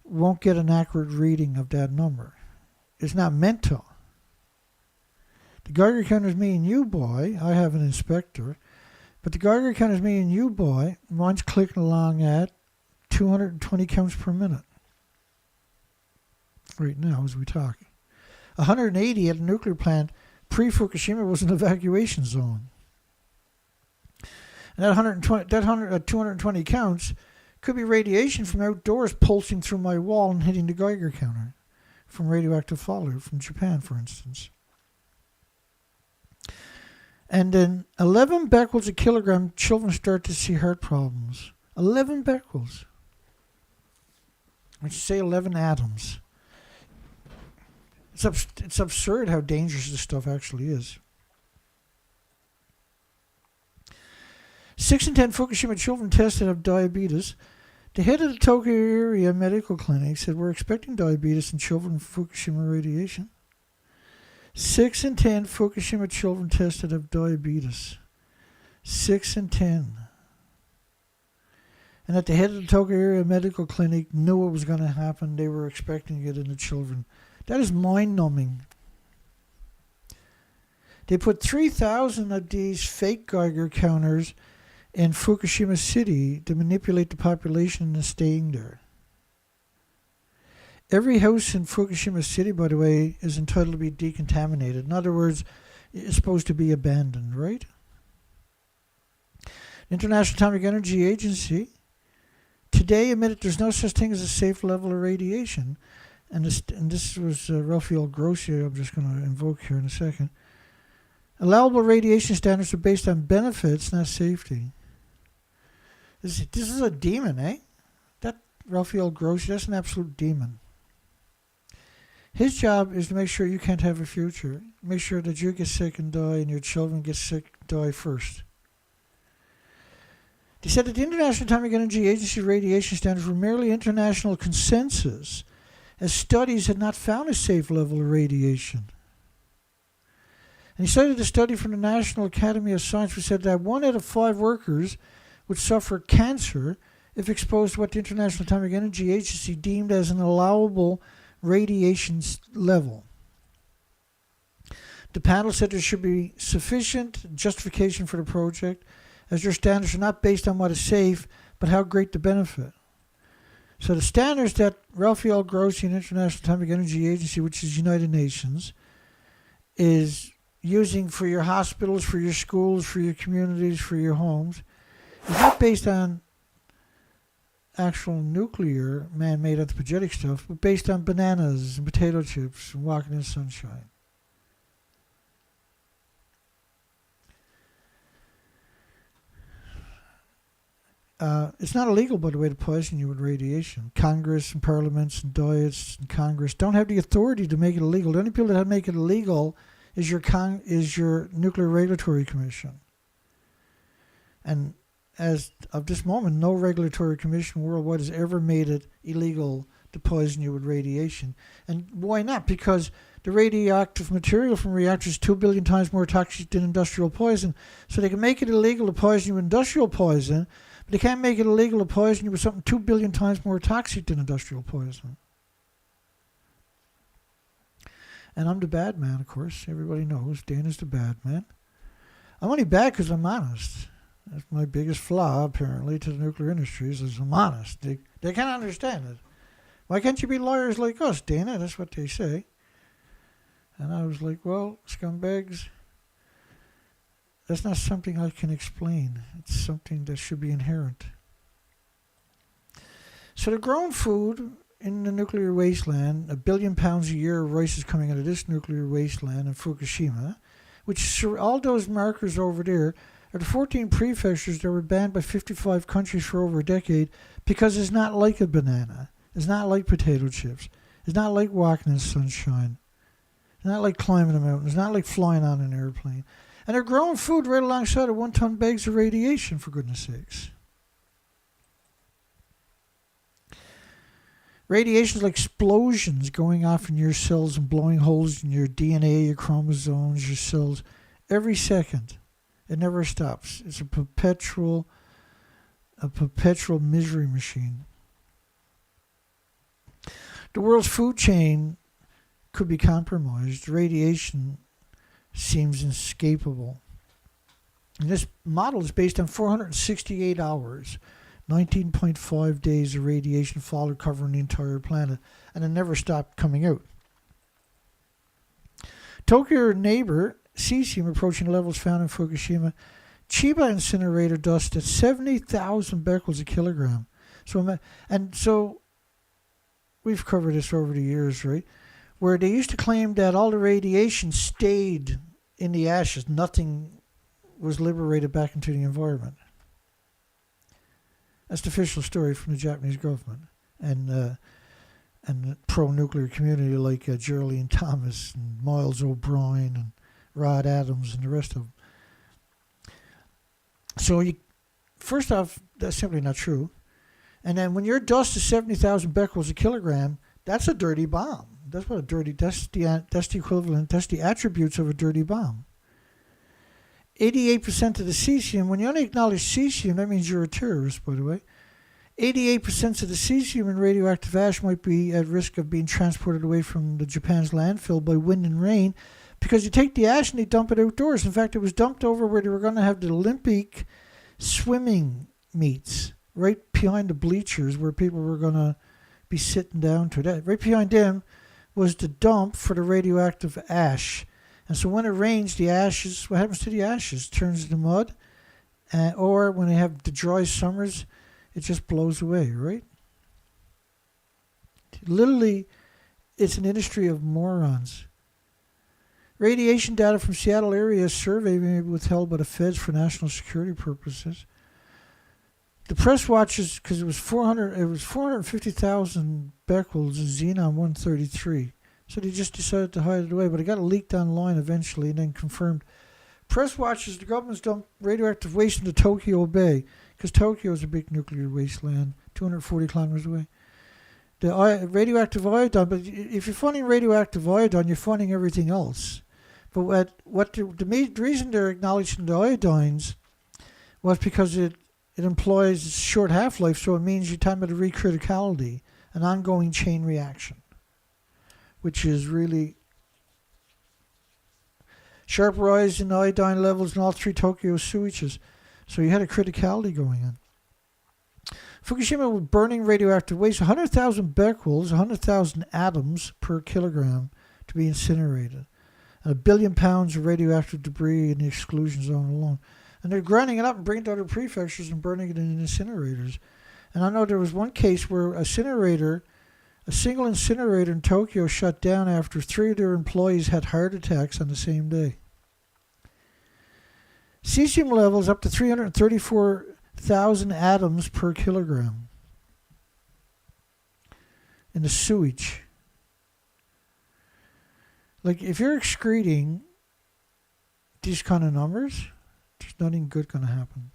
won't get an accurate reading of that number. It's not meant to. The Geiger counter is me and you, boy. I have an inspector. But the Geiger counter is me and you, boy. Mine's clicking along at 220 counts per minute. Right now, as we talk. 180 at a nuclear plant pre-Fukushima was an evacuation zone. And that 220 counts could be radiation from outdoors pulsing through my wall and hitting the Geiger counter from radioactive fallout from Japan, for instance. And then 11 becquerels a kilogram, children start to see heart problems. 11 becquerels. I should say 11 atoms. It's absurd how dangerous this stuff actually is. 6 in 10 Fukushima children tested have diabetes. The head of the Tokyo area medical clinic said we're expecting diabetes in children with Fukushima radiation. 6 in 10 Fukushima children tested have diabetes. 6 in 10. And at the head of the Tokyo area medical clinic knew it was going to happen. They were expecting it in the children. That is mind-numbing. They put 3,000 of these fake Geiger counters in Fukushima City to manipulate the population into staying there. Every house in Fukushima City, by the way, is entitled to be decontaminated. In other words, it's supposed to be abandoned, right? The International Atomic Energy Agency today admitted there's no such thing as a safe level of radiation. And this was Rafael Grossi, I'm just going to invoke here in a second. Allowable radiation standards are based on benefits, not safety. This is a demon, eh? That Rafael Grossi, that's an absolute demon. His job is to make sure you can't have a future. Make sure that you get sick and die and your children get sick and die first. They said that the International Atomic Energy Agency radiation standards were merely international consensus, as studies had not found a safe level of radiation. And he cited a study from the National Academy of Science which said that 1 out of 5 workers would suffer cancer if exposed to what the International Atomic Energy Agency deemed as an allowable radiation level. The panel said there should be sufficient justification for the project, as their standards are not based on what is safe, but how great the benefit. So the standards that Rafael Grossi and International Atomic Energy Agency, which is United Nations, is using for your hospitals, for your schools, for your communities, for your homes, is not based on actual nuclear man-made anthropogenic stuff, but based on bananas and potato chips and walking in the sunshine. It's not illegal, by the way, to poison you with radiation. Congress and parliaments and diets and Congress don't have the authority to make it illegal. The only people that make it illegal is your Nuclear Regulatory Commission. And as of this moment, no regulatory commission worldwide has ever made it illegal to poison you with radiation. And why not? Because the radioactive material from reactors is 2 billion times more toxic than industrial poison. So they can make it illegal to poison you with industrial poison, but they can't make it illegal to poison you with something 2 billion times more toxic than industrial poison. And I'm the bad man, of course. Everybody knows Dana's the bad man. I'm only bad because I'm honest. That's my biggest flaw, apparently, to the nuclear industries, is I'm honest. They can't understand it. Why can't you be lawyers like us, Dana? That's what they say. And I was like, well, scumbags, that's not something I can explain. It's something that should be inherent. So the grown food in the nuclear wasteland, 1 billion pounds a year of rice is coming out of this nuclear wasteland in Fukushima, which all those markers over there are the 14 prefectures that were banned by 55 countries for over a decade because it's not like a banana. It's not like potato chips. It's not like walking in sunshine. It's not like climbing a mountain. It's not like flying on an airplane. And they're growing food right alongside of 1-ton bags of radiation, for goodness sakes. Radiation is like explosions going off in your cells and blowing holes in your DNA, your chromosomes, your cells, every second. It never stops. It's a perpetual misery machine. The world's food chain could be compromised. Radiation seems inescapable. And this model is based on 468 hours, 19.5 days of radiation fallout covering the entire planet, and it never stopped coming out. Tokyo neighbor, cesium approaching levels found in Fukushima. Chiba incinerator dust at 70,000 becquerels a kilogram. So we've covered this over the years, right? Where they used to claim that all the radiation stayed in the ashes. Nothing was liberated back into the environment. That's the official story from the Japanese government and the pro-nuclear community like Geraldine Thomas and Miles O'Brien and Rod Adams and the rest of them. So first off, that's simply not true. And then when your dust is 70,000 becquerels a kilogram, that's a dirty bomb. That's the equivalent, that's the attributes of a dirty bomb. 88% of the cesium, when you only acknowledge cesium, that means you're a terrorist, by the way. 88% of the cesium in radioactive ash might be at risk of being transported away from the Japan's landfill by wind and rain, because you take the ash and they dump it outdoors. In fact, it was dumped over where they were going to have the Olympic swimming meets, right behind the bleachers where people were going to be sitting down to that. Right behind them was the dump for the radioactive ash. And so when it rains, the ashes, what happens to the ashes? It turns into mud. Or when they have the dry summers, it just blows away, right? Literally, it's an industry of morons. Radiation data from Seattle area survey may be withheld by the feds for national security purposes. The press watches, because it was 450,000 becquerels of xenon-133. So they just decided to hide it away, but it got leaked online eventually and then confirmed. Press watches, the government's dumped radioactive waste into Tokyo Bay, because Tokyo is a big nuclear wasteland, 240 kilometers away. The radioactive iodine, but if you're finding radioactive iodine, you're finding everything else. But the reason they're acknowledging the iodines was because it employs a short half-life, so it means you're talking about a recriticality, an ongoing chain reaction, which is really sharp rise in iodine levels in all three Tokyo sewages. So you had a criticality going on. Fukushima was burning radioactive waste, 100,000 becquerels, 100,000 atoms per kilogram to be incinerated. And 1 billion pounds of radioactive debris in the exclusion zone alone. And they're grinding it up and bringing it to other prefectures and burning it in incinerators. And I know there was one case where a single incinerator in Tokyo shut down after 3 of their employees had heart attacks on the same day. Cesium levels up to 334,000 atoms per kilogram in the sewage. Like, if you're excreting these kind of numbers, there's nothing good going to happen.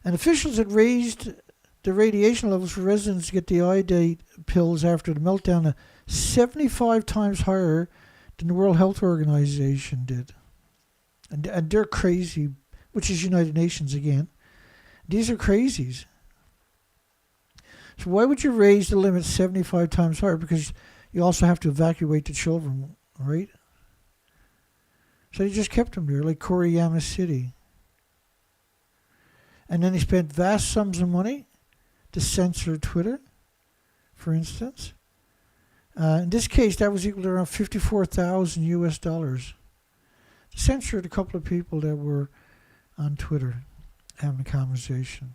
And officials had raised the radiation levels for residents to get the iodate pills after the meltdown to 75 times higher than the World Health Organization did. And they're crazy, which is United Nations again. These are crazies. So why would you raise the limit 75 times higher? Because you also have to evacuate the children right? So they just kept them there, like Koriyama City. And then they spent vast sums of money to censor Twitter, for instance. In this case, that was equal to around $54,000 US. They censored a couple of people that were on Twitter having a conversation.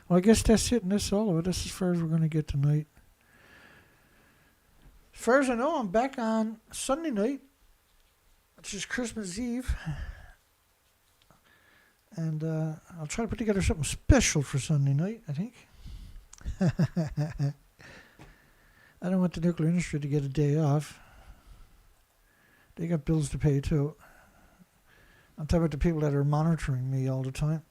Well, I guess that's it, and that's all of it. That's as far as we're going to get tonight. As far as I know, I'm back on Sunday night, which is Christmas Eve. And I'll try to put together something special for Sunday night, I think. I don't want the nuclear industry to get a day off. They got bills to pay, too. I'm talking about the people that are monitoring me all the time.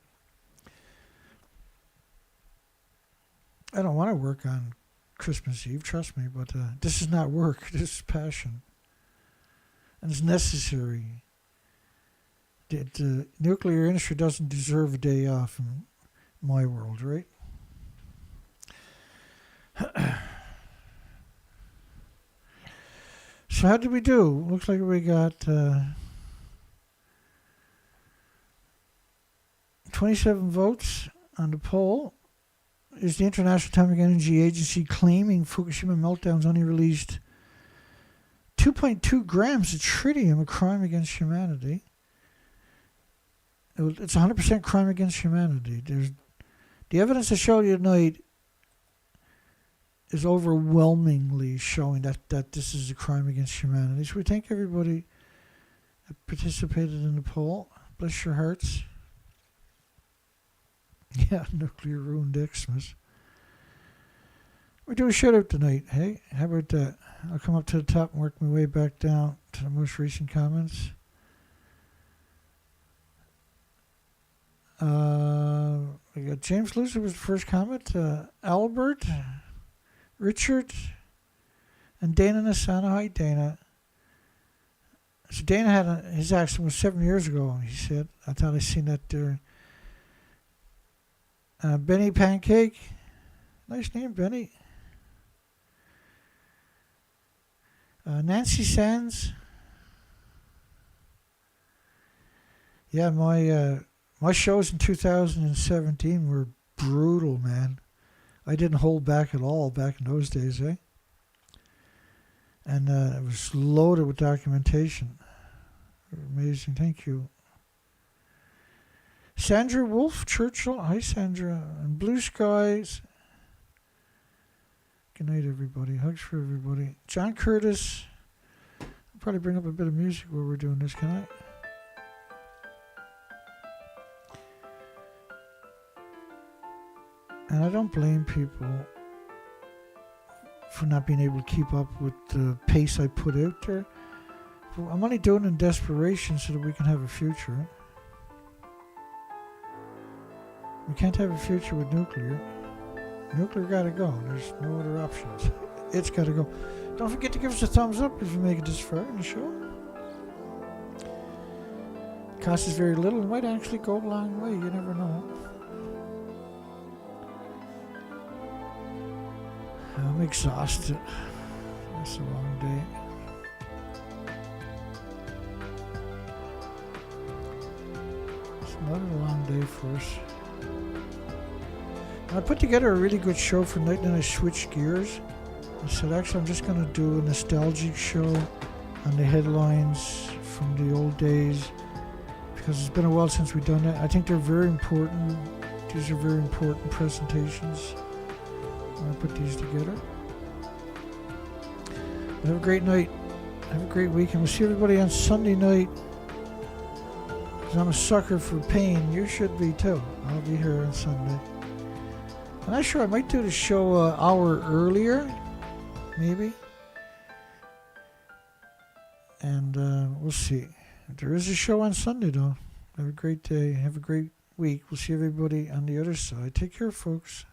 I don't want to work on Christmas Eve, trust me, but this is not work. This is passion. And it's necessary. The nuclear industry doesn't deserve a day off in my world, right? So how did we do? Looks like we got 27 votes on the poll. Is the International Atomic Energy Agency claiming Fukushima meltdowns only released 2.2 grams of tritium, a crime against humanity? It's 100% crime against humanity. There's the evidence I showed you tonight is overwhelmingly showing that this is a crime against humanity. So we thank everybody that participated in the poll. Bless your hearts. Yeah, nuclear ruined Xmas. We do a shout out tonight. Hey, how about that? I'll come up to the top and work my way back down to the most recent comments. We got James Lucer was the first comment. Albert, Richard, and Dana Nasana. Hi, Dana. So Dana had his accident was 7 years ago, he said. I thought I seen that there. Benny Pancake. Nice name, Benny. Nancy Sands. Yeah, my shows in 2017 were brutal, man. I didn't hold back at all back in those days, eh? And it was loaded with documentation. Amazing, thank you. Sandra Wolf Churchill. Hi, Sandra. And Blue Skies. Good night, everybody. Hugs for everybody. John Curtis. I'll probably bring up a bit of music while we're doing this, can I? And I don't blame people for not being able to keep up with the pace I put out there. I'm only doing it in desperation so that we can have a future. We can't have a future with nuclear. Nuclear gotta go. There's no other options. It's gotta go. Don't forget to give us a thumbs up if you make it this far in the show. It costs us very little. It might actually go a long way. You never know. I'm exhausted. It's a long day. It's another long day for us. I put together a really good show for tonight, and then I switched gears. I said, actually, I'm just going to do a nostalgic show on the headlines from the old days, because it's been a while since we've done that. I think they're very important. These are very important presentations. I'll put these together. Have a great night. Have a great weekend. We'll see everybody on Sunday night. Because I'm a sucker for pain. You should be too. I'll be here on Sunday. I'm not sure. I might do the show an hour earlier. Maybe. And we'll see. There is a show on Sunday, though. Have a great day. Have a great week. We'll see everybody on the other side. Take care, folks.